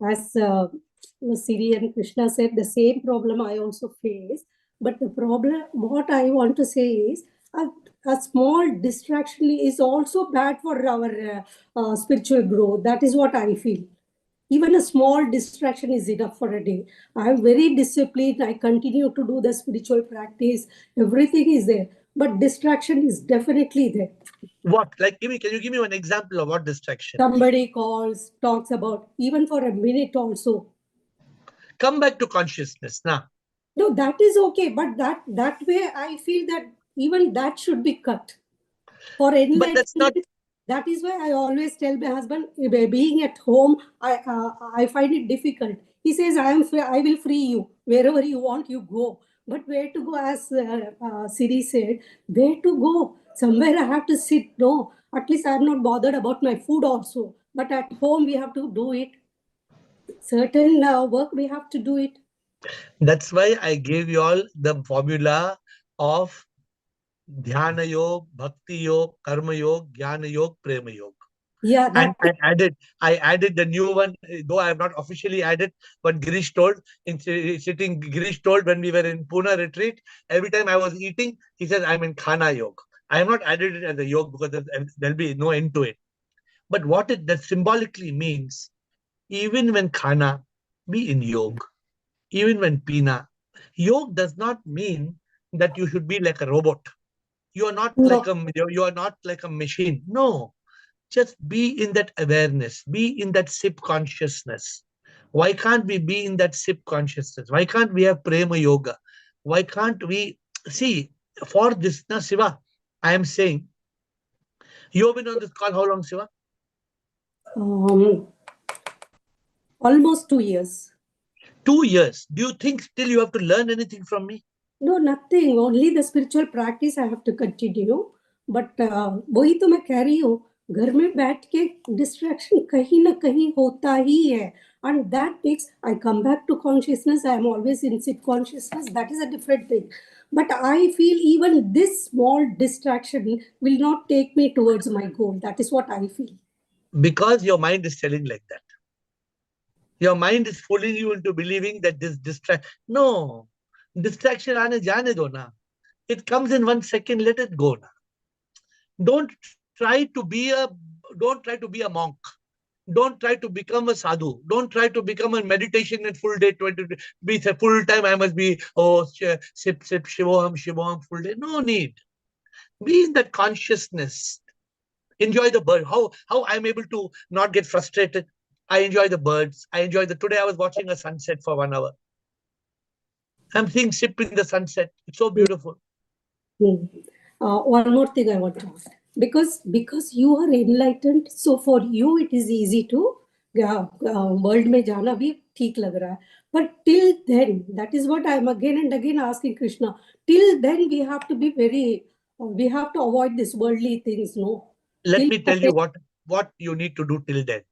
As Siri and Krishna said, the same problem I also face. But the problem, what I want to say is, a small distraction is also bad for our spiritual growth. That is what I feel. Even a small distraction is enough for a day. I am very disciplined. I continue to do the spiritual practice. Everything is there. But distraction is definitely there. What? Like, can you give me one example of what distraction? Somebody calls, talks about, even for a minute also. Come back to consciousness now. No, that is okay. But that way, I feel that even that should be cut. For enlightenment, but that's not. That is why I always tell my husband, being at home, I find it difficult. He says, I will free you. Wherever you want, you go. But where to go, as Siri said, where to go? Somewhere I have to sit. No, at least I'm not bothered about my food also. But at home, we have to do it. Certain work, we have to do it. That's why I gave you all the formula of Dhyana Yoga, Bhakti Yoga, Karma Yoga, Jnana Yoga, Prema Yoga. Yeah, and I added the new one, though I have not officially added, but Girish told, Girish told when we were in Pune retreat, every time I was eating, he says, I'm in Khana Yoga. I have not added it as a yoga because there'll be no end to it. But what that symbolically means, even when Khana, be in yoga. Even when Pina, yoga does not mean that you should be like a robot. You are not like a machine. No. Just be in that awareness, be in that SIP consciousness. Why can't we be in that SIP consciousness? Why can't we have Prema Yoga? Why can't we see for this, na Shiva? I am saying, you have been on this call how long, Shiva? Almost 2 years. 2 years. Do you think still you have to learn anything from me? No, nothing. Only the spiritual practice I have to continue. But वही तो मैं कह रही हूँ, घर में बैठ के distraction कहीं ना कहीं होता ही है. And that makes I come back to consciousness. I am always in SIP consciousness. That is a different thing. But I feel even this small distraction will not take me towards my goal. That is what I feel. Because your mind is telling like that. Your mind is fooling you into believing that this No. Distraction aane jaane do na. It comes in 1 second, let it go na. Don't try to be a monk. Don't try to become a sadhu. Don't try to become a meditation in full day, be full time. I must be, sip, shivoham, full day. No need. Be in that consciousness. Enjoy the bird. How I'm able to not get frustrated. I enjoy the birds. Today I was watching a sunset for 1 hour. I'm seeing sipping the sunset. It's so beautiful. One more thing I want to ask. Because you are enlightened, so for you it is easy to world में जाना भी ठीक लग रहा है. But till then, that is what I am again and again asking Krishna. Till then, we have to be we have to avoid these worldly things. No. Let me tell you what you need to do till then.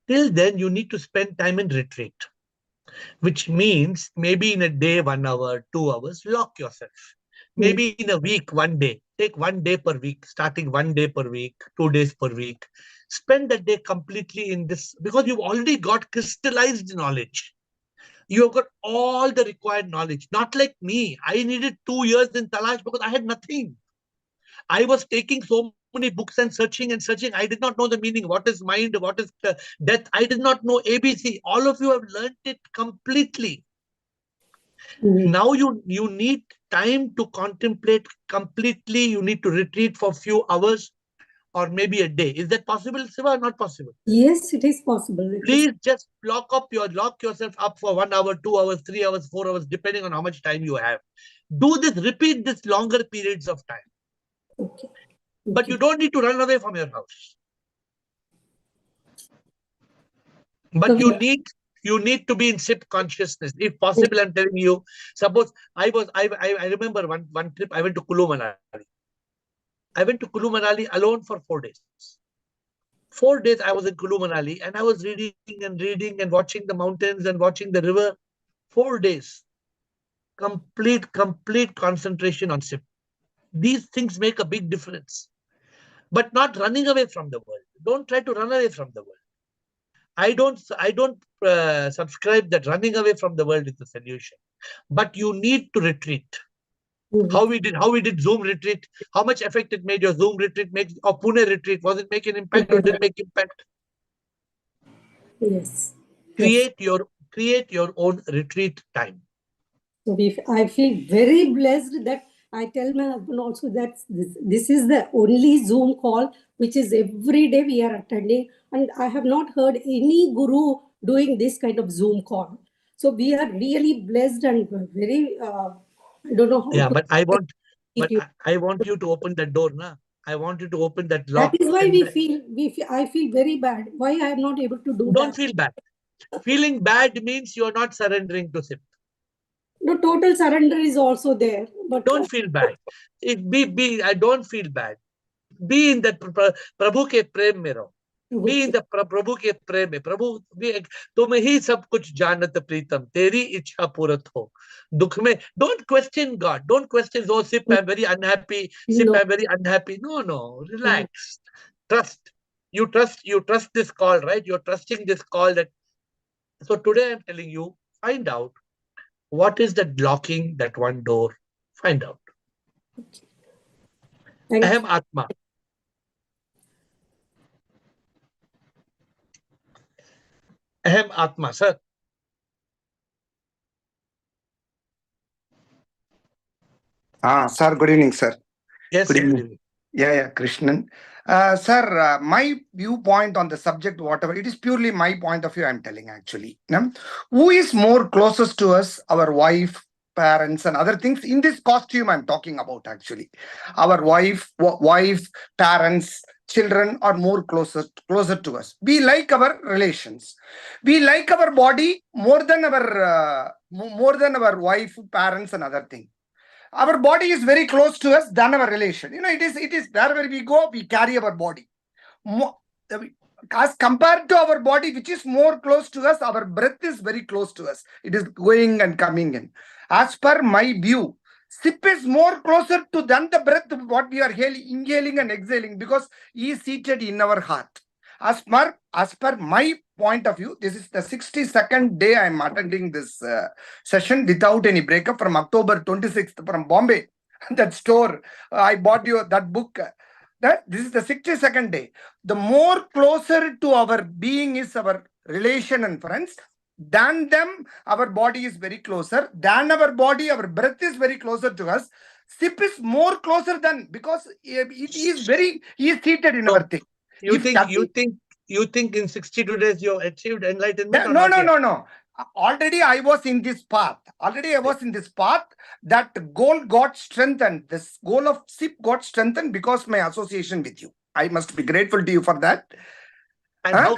Till then, you need to spend time in retreat, which means maybe in a day, 1 hour, 2 hours, lock yourself. Maybe in a week, 1 day. Take 1 day per week, starting 1 day per week, 2 days per week. Spend that day completely in this, because you've already got crystallized knowledge. You have got all the required knowledge. Not like me. I needed 2 years in Talash because I had nothing. I was taking so many books and searching. I did not know the meaning. What is mind? What is death? I did not know ABC. All of you have learned it completely. Now you need time to contemplate completely. You need to retreat for a few hours. or maybe a day. Is that possible, Siva, or not possible? Yes, it is possible. Please just lock yourself up for 1 hour, 2 hours, 3 hours, 4 hours, depending on how much time you have. Do this, repeat this longer periods of time. Okay. But you don't need to run away from your house. But you need to be in SIP consciousness. If possible, I'm telling you, suppose I remember one trip, I went to Kulu Manali. I went to Kulu Manali alone for 4 days. 4 days I was in Kulu Manali and I was reading and watching the mountains and watching the river. 4 days. Complete concentration on SIP. These things make a big difference. But not running away from the world. Don't try to run away from the world. I don't subscribe that running away from the world is the solution. But you need to retreat. How we did Zoom retreat, how much effect it made your Zoom retreat or Pune retreat, was it make an impact or didn't make impact? Yes. Create your own retreat time. So I feel very blessed that I tell my husband also that this is the only Zoom call which is every day we are attending, and I have not heard any guru doing this kind of Zoom call. So we are really blessed and very I don't know how. Yeah, but I want you to open that door, na. I want you to open that lock. That is why I feel very bad. Why I am not able to do that? Don't feel bad. Feeling bad means you are not surrendering to SIP. No, total surrender is also there. But don't feel bad. I don't feel bad. Be in that Prabhu ke prem mein raho. Be in the Prabhu ke prem mein. Prabhu, tumhe hi sab kuch janat pritam. Teri ichha purat ho. Dukh mein. Don't question God. Don't question, oh, Sip, I'm very unhappy. Sip, I'm very unhappy. No. Relax. Trust. You trust this call, right? You're trusting this call. So today I'm telling you, find out what is that blocking that one door. Find out. Aham Atma. Aham Atma, sir. Sir, good evening, sir. Yes, good evening. Good evening. Yeah, Krishnan. Sir, my viewpoint on the subject, whatever, it is purely my point of view I'm telling actually. Who is more closest to us, our wife, parents and other things? In this costume I'm talking about actually. Our wife, parents, children are more closer to us. We like our relations. We like our body more than our wife, parents and other things. Our body is very close to us than our relation. It is wherever we go, we carry our body. As compared to our body, which is more close to us, our breath is very close to us. It is going and coming in. As per my view, SIP is more closer to than the breath, what we are inhaling and exhaling, because he is seated in our heart. As per my point of view, this is the 62nd day I am attending this session without any breakup from October 26th from Bombay. That store, I bought you that book. This is the 62nd day. The more closer to our being is our relation and friends. Than them, our body is very closer. Than our body, our breath is very closer to us. SIP is more closer than, because he is seated in our thing. You think in 62 days you have achieved enlightenment? No. Already I was in this path. That goal got strengthened. This goal of SIP got strengthened because my association with you. I must be grateful to you for that. And how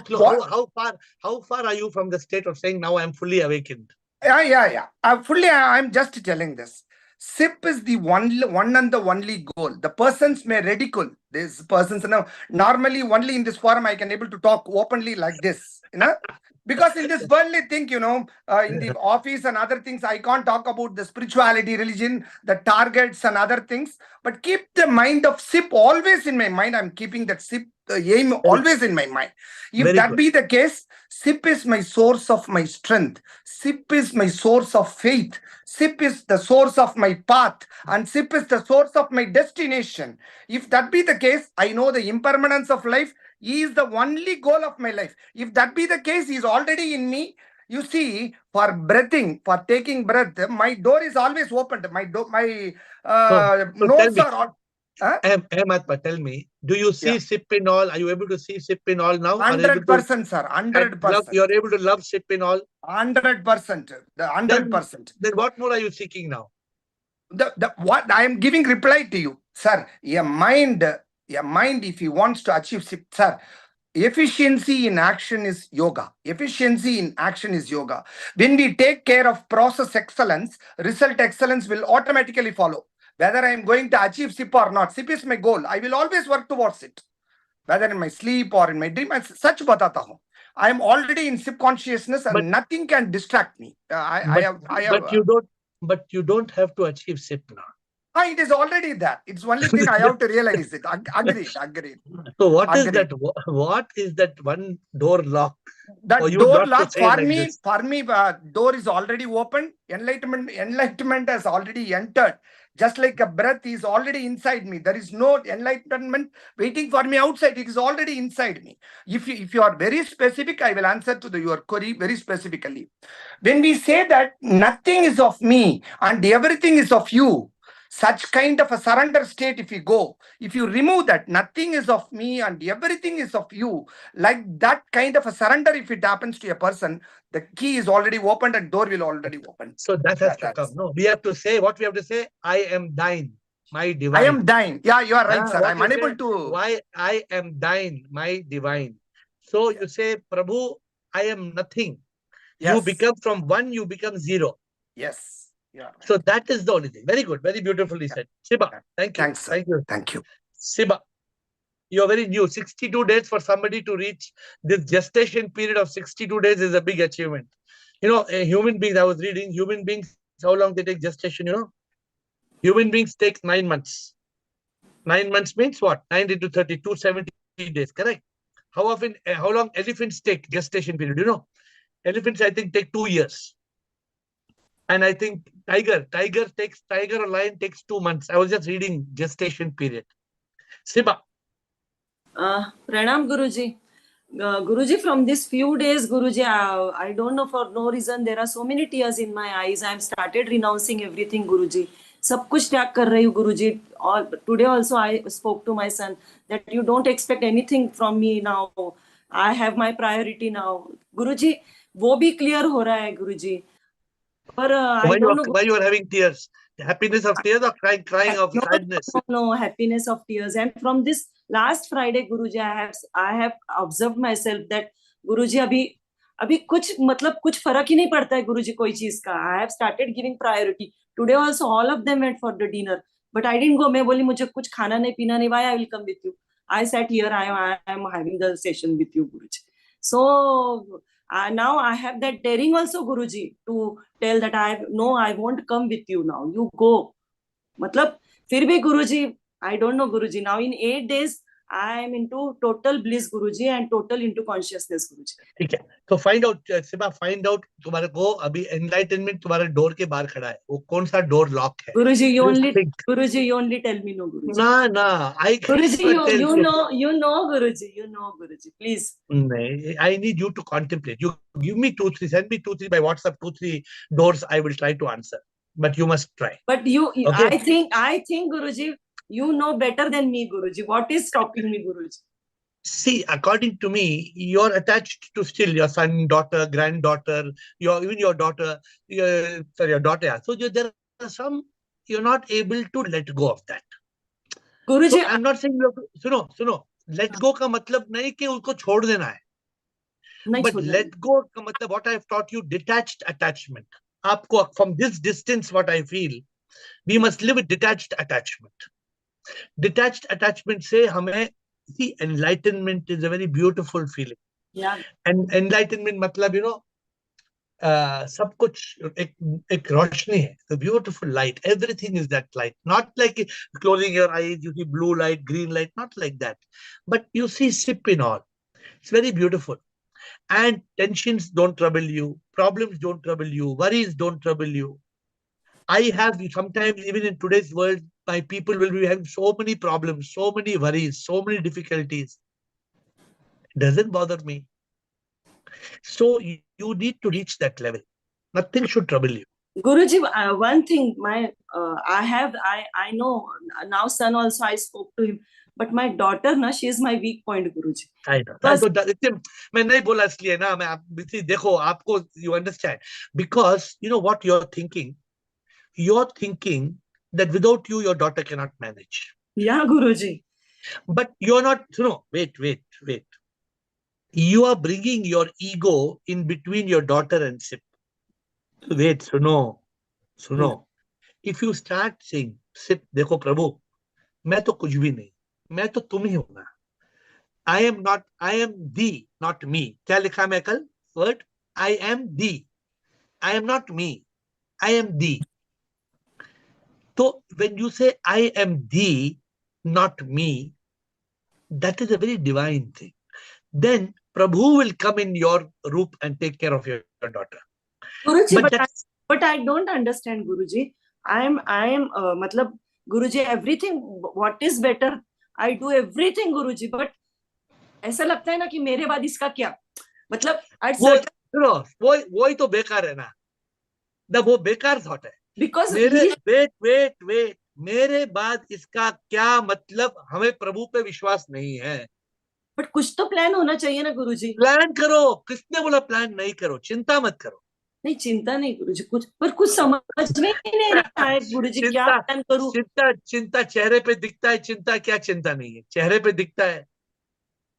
far are you from the state of saying now I am fully awakened? Yeah. I'm just telling this. SIP is the one and the only goal. The persons may ridicule these persons. Normally only in this forum I can able to talk openly like this. Because in this worldly thing, in the office and other things, I can't talk about the spirituality, religion, the targets and other things. But keep the mind of SIP always in my mind. I'm keeping that SIP aim always in my mind. If that be the case, SIP is my source of my strength. SIP is my source of faith. SIP is the source of my path. And SIP is the source of my destination. If that be the case, I know the impermanence of life. He is the only goal of my life. If that be the case, he is already in me. You see, for breathing, for taking breath, my door is always opened. My notes are all. Ahmatma, tell me, Do you see SIP in all? Are you able to see SIP in all now? 100%, sir. 100%. You are able to love SIP in all? 100%. The 100%. Then what more are you seeking now? What I am giving reply to you, sir. A mind, if he wants to achieve SIP, sir. Efficiency in action is yoga. Efficiency in action is yoga. When we take care of process excellence, result excellence will automatically follow. Whether I am going to achieve SIP or not, SIP is my goal. I will always work towards it. Whether in my sleep or in my dream, such batata hu. I am already in SIP consciousness and nothing can distract me. But you don't have to achieve SIP now. It is already that. It's only thing I have to realize it. Agreed. So what is that? What is that one door lock? That door lock for me, door is already open. Enlightenment has already entered. Just like a breath is already inside me. There is no enlightenment waiting for me outside. It is already inside me. If you are very specific, I will answer to your query very specifically. When we say that nothing is of me and everything is of you, such kind of a surrender state, if you remove that, nothing is of me and everything is of you, like that kind of a surrender, if it happens to a person, the key is already opened and door will already open. So that has to come. No, we have to say, what we have to say, I am thine, my divine. I am thine. Yeah, you are right, sir. I'm unable to. Why I am thine, my divine. So you say, Prabhu, I am nothing. Yes. You become from one, you become zero. Yes. Yeah. So that is the only thing. Very good. Very beautifully said. Siba, thank you. Thanks, sir. Thank you. Siba, you're very new. 62 days for somebody to reach this gestation period of 62 days is a big achievement. You know, human beings, I was reading, human beings, how long they take gestation, you know? Human beings take 9 months. 9 months means what? 90 to 30, 270 days, correct? How long elephants take gestation period, you know? Elephants, I think, take 2 years. And I think tiger or lion takes 2 months. I was just reading gestation period. Siba. Pranam Guruji. Guruji, from this few days, Guruji, I don't know, for no reason, there are so many tears in my eyes. I have started renouncing everything, Guruji. सब कुछ त्याग कर रही हूँ, Guruji. Today also I spoke to my son that you don't expect anything from me now. I have my priority now. Guruji, वो भी clear हो रहा है, Guruji. But I don't know why you are having tears. The happiness of tears or crying of sadness? No, happiness of tears. And from this last Friday, Guruji, I have observed myself that Guruji अभी कुछ मतलब कुछ फर्क ही नहीं पड़ता है गुरुजी कोई चीज का. I have started giving priority. Today also all of them went for the dinner, but I didn't go. मैं बोली मुझे कुछ खाना नहीं पीना नहीं. Why I will come with you? I sat here. I am having the session with you, Guruji. So now I have that daring also, Guruji, to tell that I won't come with you now. You go. मतलब फिर भी Guruji, I don't know, Guruji. Now in 8 days, I am into total bliss, Guruji, and total into consciousness, Guruji. ठीक है. So find out, Siba, find out तुम्हारे को अभी enlightenment तुम्हारे door के बाहर खड़ा है. वो कौन सा door lock है? Guruji, you only tell me, no, Guruji. Nah. Guruji, you know, Guruji. Please. नहीं, I need you to contemplate. You give me 2-3, send me 2-3 by WhatsApp, 2-3 doors. I will try to answer, but you must try. But okay? I think, Guruji, you know better than me, Guruji. What is stopping me, Guruji? See, according to me, you're attached to still your son, daughter, granddaughter, even your daughter, your daughter. Yeah. So there are some, you're not able to let go of that. Guruji, so I'm not saying you have to, सुनो, let go का मतलब नहीं कि उसको छोड़ देना है. But let go का मतलब, what I've taught you, detached attachment. आपको from this distance, what I feel, we must live with detached attachment. Detached attachment से हमें, see, enlightenment is a very beautiful feeling. Yeah. And enlightenment मतलब, you know, सब कुछ एक रोशनी है, the beautiful light. Everything is that light. Not like closing your eyes, you see blue light, green light, not like that. But you see SIP in all. It's very beautiful. And tensions don't trouble you. Problems don't trouble you. Worries don't trouble you. I have sometimes, even in today's world, my people will be having so many problems, so many worries, so many difficulties. It doesn't bother me. So you need to reach that level. Nothing should trouble you. Guruji, one thing, I know now, son also, I spoke to him. but my daughter, na, she is my weak point, Guruji. I know. मैं नहीं बोला इसलिए ना, मैं देखो आपको, you understand, because you know what you're thinking that without you your daughter cannot manage. Yeah, Guruji. But you're not, wait. You are bringing your ego in between your daughter and SIP. Wait, suno. If you start saying, SIP, देखो प्रभु, मैं तो कुछ भी नहीं, मैं तो तुम ही हो ना. I am the, not me. क्या लिखा मैं कल? Word? I am the. I am not me. I am the. So when you say I am the, not me, that is a very divine thing. Then Prabhu will come in your roop and take care of your daughter. Guruji, but I don't understand, Guruji. I am matlab, Guruji, everything, what is better, I do everything, Guruji, but ऐसा लगता है ना कि मेरे बाद इसका क्या, मतलब वो ही तो बेकार है ना, वो बेकार थॉट है. Because wait, मेरे बाद इसका क्या मतलब, हमें प्रभु पे विश्वास नहीं है. बट कुछ तो प्लान होना चाहिए ना गुरुजी. प्लान करो. किसने बोला प्लान नहीं करो? चिंता मत करो. नहीं चिंता नहीं गुरुजी, कुछ समझ में ही नहीं रहा है गुरुजी, क्या प्लान करूं. चिंता चेहरे पे दिखता है. चिंता क्या? चिंता नहीं है, चेहरे पे दिखता है.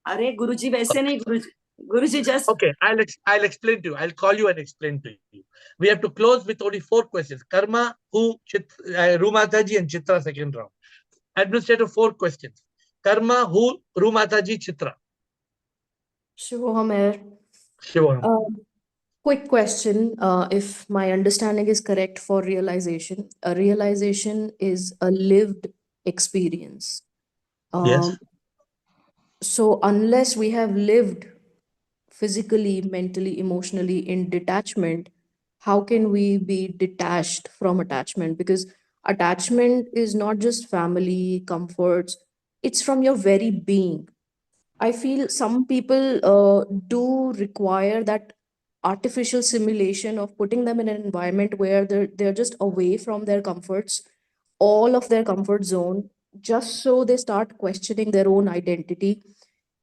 अरे गुरुजी वैसे नहीं गुरुजी just okay, I'll explain to you. I'll call you and explain to you. We have to close with only 4 questions. Karma, who, Rumataji and Chitra, second round. Administrative 4 questions. Karma, who, Rumataji, Chitra. Shivoham AiR. Shivoham. Quick question, if my understanding is correct for realization. A realization is a lived experience. Yes. So unless we have lived physically, mentally, emotionally in detachment, how can we be detached from attachment? Because attachment is not just family, comforts, it's from your very being. I feel some people do require that artificial simulation of putting them in an environment where they're just away from their comforts, all of their comfort zone, just so they start questioning their own identity.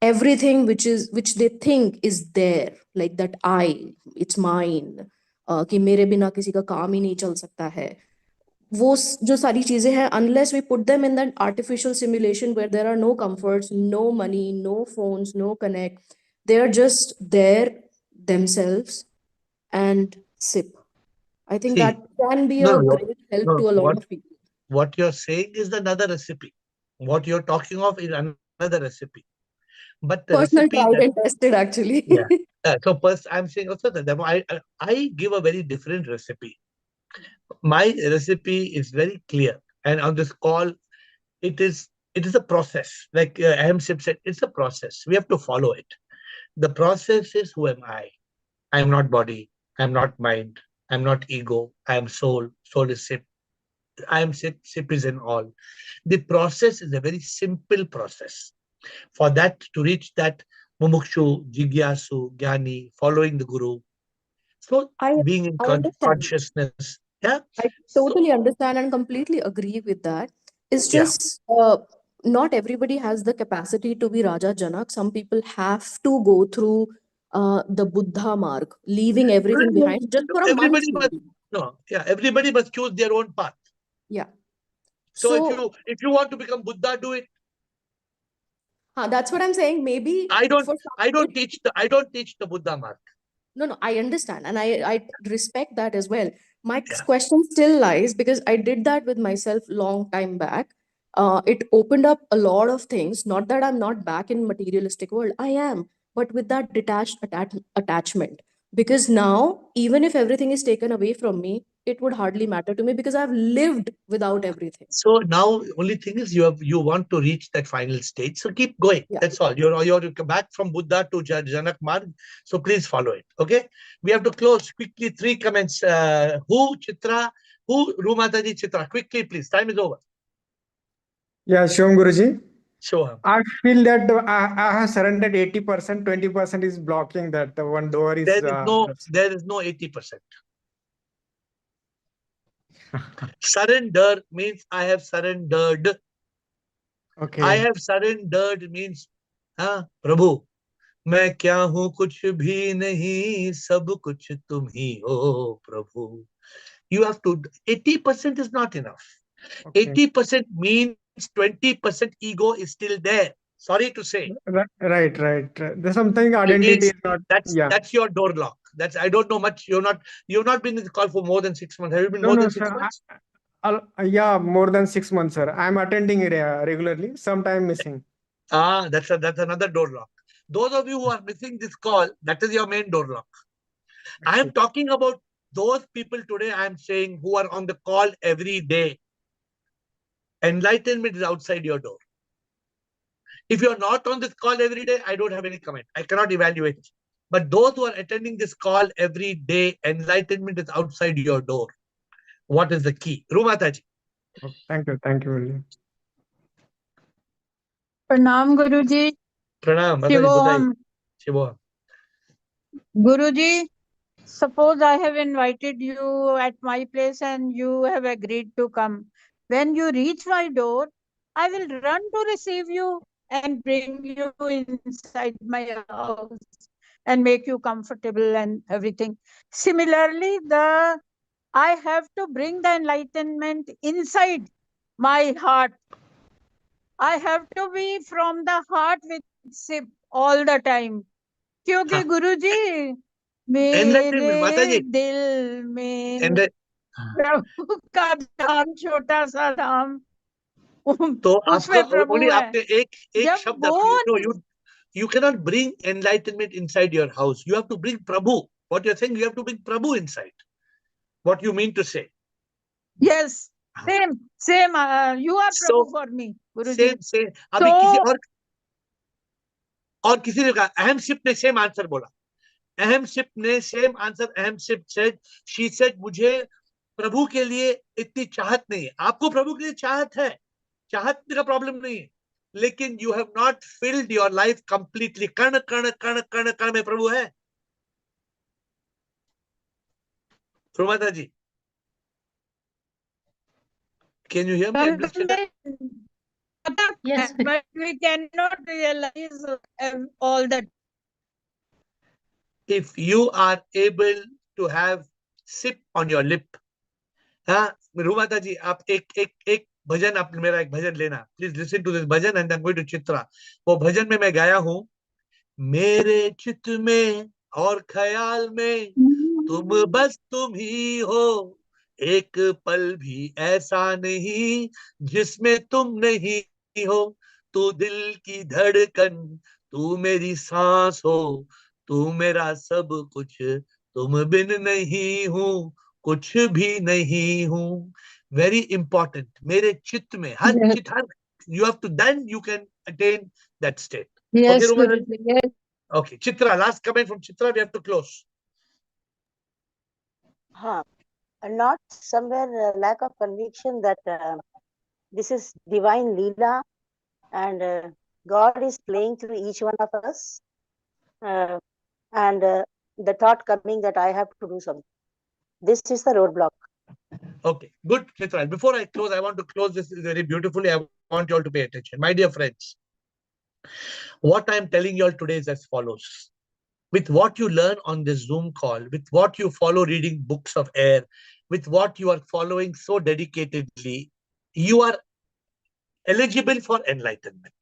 Everything which they think is there, like that it's mine, कि मेरे बिना किसी का काम ही नहीं चल सकता है. वो जो सारी चीजें हैं, unless we put them in that artificial simulation where there are no comforts, no money, no phones, no connect, they are just there themselves and sip. I think that can be a great help to a lot of people. What you're saying is another recipe. What you're talking of is another recipe. But the personal recipe tried and tested, actually. Yeah. So first, I'm saying also that I give a very different recipe. My recipe is very clear, and on this call, it is a process. Like Ahmsip said, it's a process. We have to follow it. The process is, who am I? I am not body. I am not mind. I am not ego. I am soul. Soul is Sip. I am Sip. Sip is in all. The process is a very simple process. For that, to reach that mumukshu, jigyasu, jnani, following the guru. So being in consciousness. Yeah. I totally understand and completely agree with that. It's just not everybody has the capacity to be Raja Janak. Some people have to go through the Buddha mark, leaving everything behind just for a month. Everybody must choose their own path. Yeah. So if you want to become Buddha, do it. That's what I'm saying. Maybe I don't teach the Buddha mark. No, I understand. And I respect that as well. My question still lies because I did that with myself long time back. It opened up a lot of things. Not that I'm not back in materialistic world. I am, but with that detached attachment. Because now, even if everything is taken away from me, it would hardly matter to me because I've lived without everything. So now, only thing is you want to reach that final stage. So keep going. That's all. You're back from Buddha to Janak Marg. So please follow it. Okay. We have to close quickly. 3 comments. Who Chitra? Who Rumataji Chitra? Quickly, please. Time is over. Yeah, Shivam Guruji. Sure. I feel that I have surrendered 80%, 20% is blocking that. The one door is. There is no 80%. Surrender means I have surrendered. Okay. I have surrendered means, Prabhu, मैं क्या हूँ कुछ भी नहीं, सब कुछ तुम ही हो प्रभु. You have to, 80% is not enough. Okay. 80% means 20% ego is still there. Sorry to say. Right. There's something identity is not. Yeah. That's your door lock. That's, I don't know much. You've not been in the call for more than 6 months. Have you been more than 6 sir, months? Yeah, more than 6 months, sir. I'm attending regularly. Sometime missing. That's another door lock. Those of you who are missing this call, that is your main door lock. I am talking about those people today, I am saying, who are on the call every day. Enlightenment is outside your door. If you are not on this call every day, I don't have any comment. I cannot evaluate. But those who are attending this call every day, enlightenment is outside your door. What is the key? Rumataji. Oh, thank you. William. Pranam Guruji. Pranam. Shivoham. Guruji, suppose I have invited you at my place and you have agreed to come. When you reach my door, I will run to receive you and bring you inside my house and make you comfortable and everything. Similarly, I have to bring the enlightenment inside my heart. I have to be from the heart with sip all the time. क्योंकि गुरुजी मेरे दिल में प्रभु का धाम छोटा सा धाम तो उसमें प्रभु है. आपने एक शब्द, you cannot bring enlightenment inside your house. You have to bring Prabhu. What you're saying, you have to bring Prabhu inside. What you mean to say? Yes, same. You are Prabhu for me, Guruji. Same. अभी किसी ने कहा, अहम SIP ने same answer बोला. अहम SIP ने same answer. अहम सिप said, she said, मुझे प्रभु के लिए इतनी चाहत नहीं है. आपको प्रभु के लिए चाहत है, चाहत का प्रॉब्लम नहीं है, लेकिन you have not filled your life completely. कण कण कण कण कण में प्रभु है. सुमाता जी, can you hear me? Yes, but we cannot realize all that. If you are able to have sip on your lip, रूमाता जी, आप एक भजन, आप मेरा एक भजन लेना. Please listen to this bhajan and I am going to Chitra. वो भजन में मैं गाया हूं, मेरे चित्त में और ख्याल में तुम ही हो, एक पल भी ऐसा नहीं जिसमें तुम नहीं हो. तू दिल की धड़कन, तू मेरी सांस हो, तू मेरा सब कुछ, तुम बिन नहीं हूँ, कुछ भी नहीं हूँ. Very important. मेरे चित्त में हर you have to, then you can attain that state. Yes, okay, Guruji, yes. Okay, Chitra, last comment from Chitra, we have to close. Not somewhere lack of conviction that this is divine Leela and God is playing through each one of us, and the thought coming that I have to do something. This is the roadblock. Okay, good, Chitra. Before I close, I want to close this very beautifully. I want you all to pay attention. My dear friends, what I am telling you all today is as follows. With what you learn on this Zoom call, with what you follow reading books of AiR, with what you are following so dedicatedly, you are eligible for enlightenment.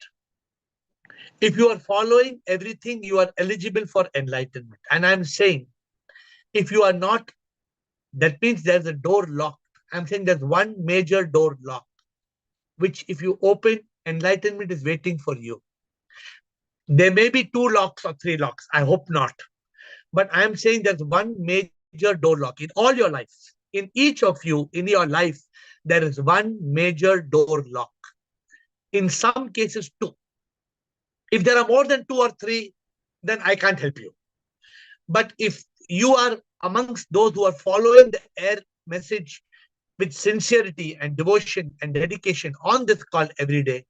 If you are following everything, you are eligible for enlightenment. And I'm saying, if you are not, that means there's a door locked. I'm saying there's one major door locked, which if you open, enlightenment is waiting for you. There may be 2 locks or 3 locks. I hope not. But I'm saying there's one major door lock in all your life. In each of you, in your life, there is one major door lock. In some cases, 2. If there are more than 2 or 3, then I can't help you. But if you are amongst those who are following the AiR message with sincerity and devotion and dedication on this call every day,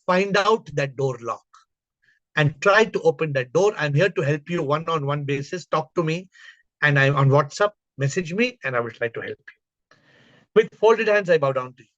find out that door lock and try to open that door. I'm here to help you one-on-one basis. Talk to me, and I'm on WhatsApp. Message me, and I will try to help you. With folded hands, I bow down to you.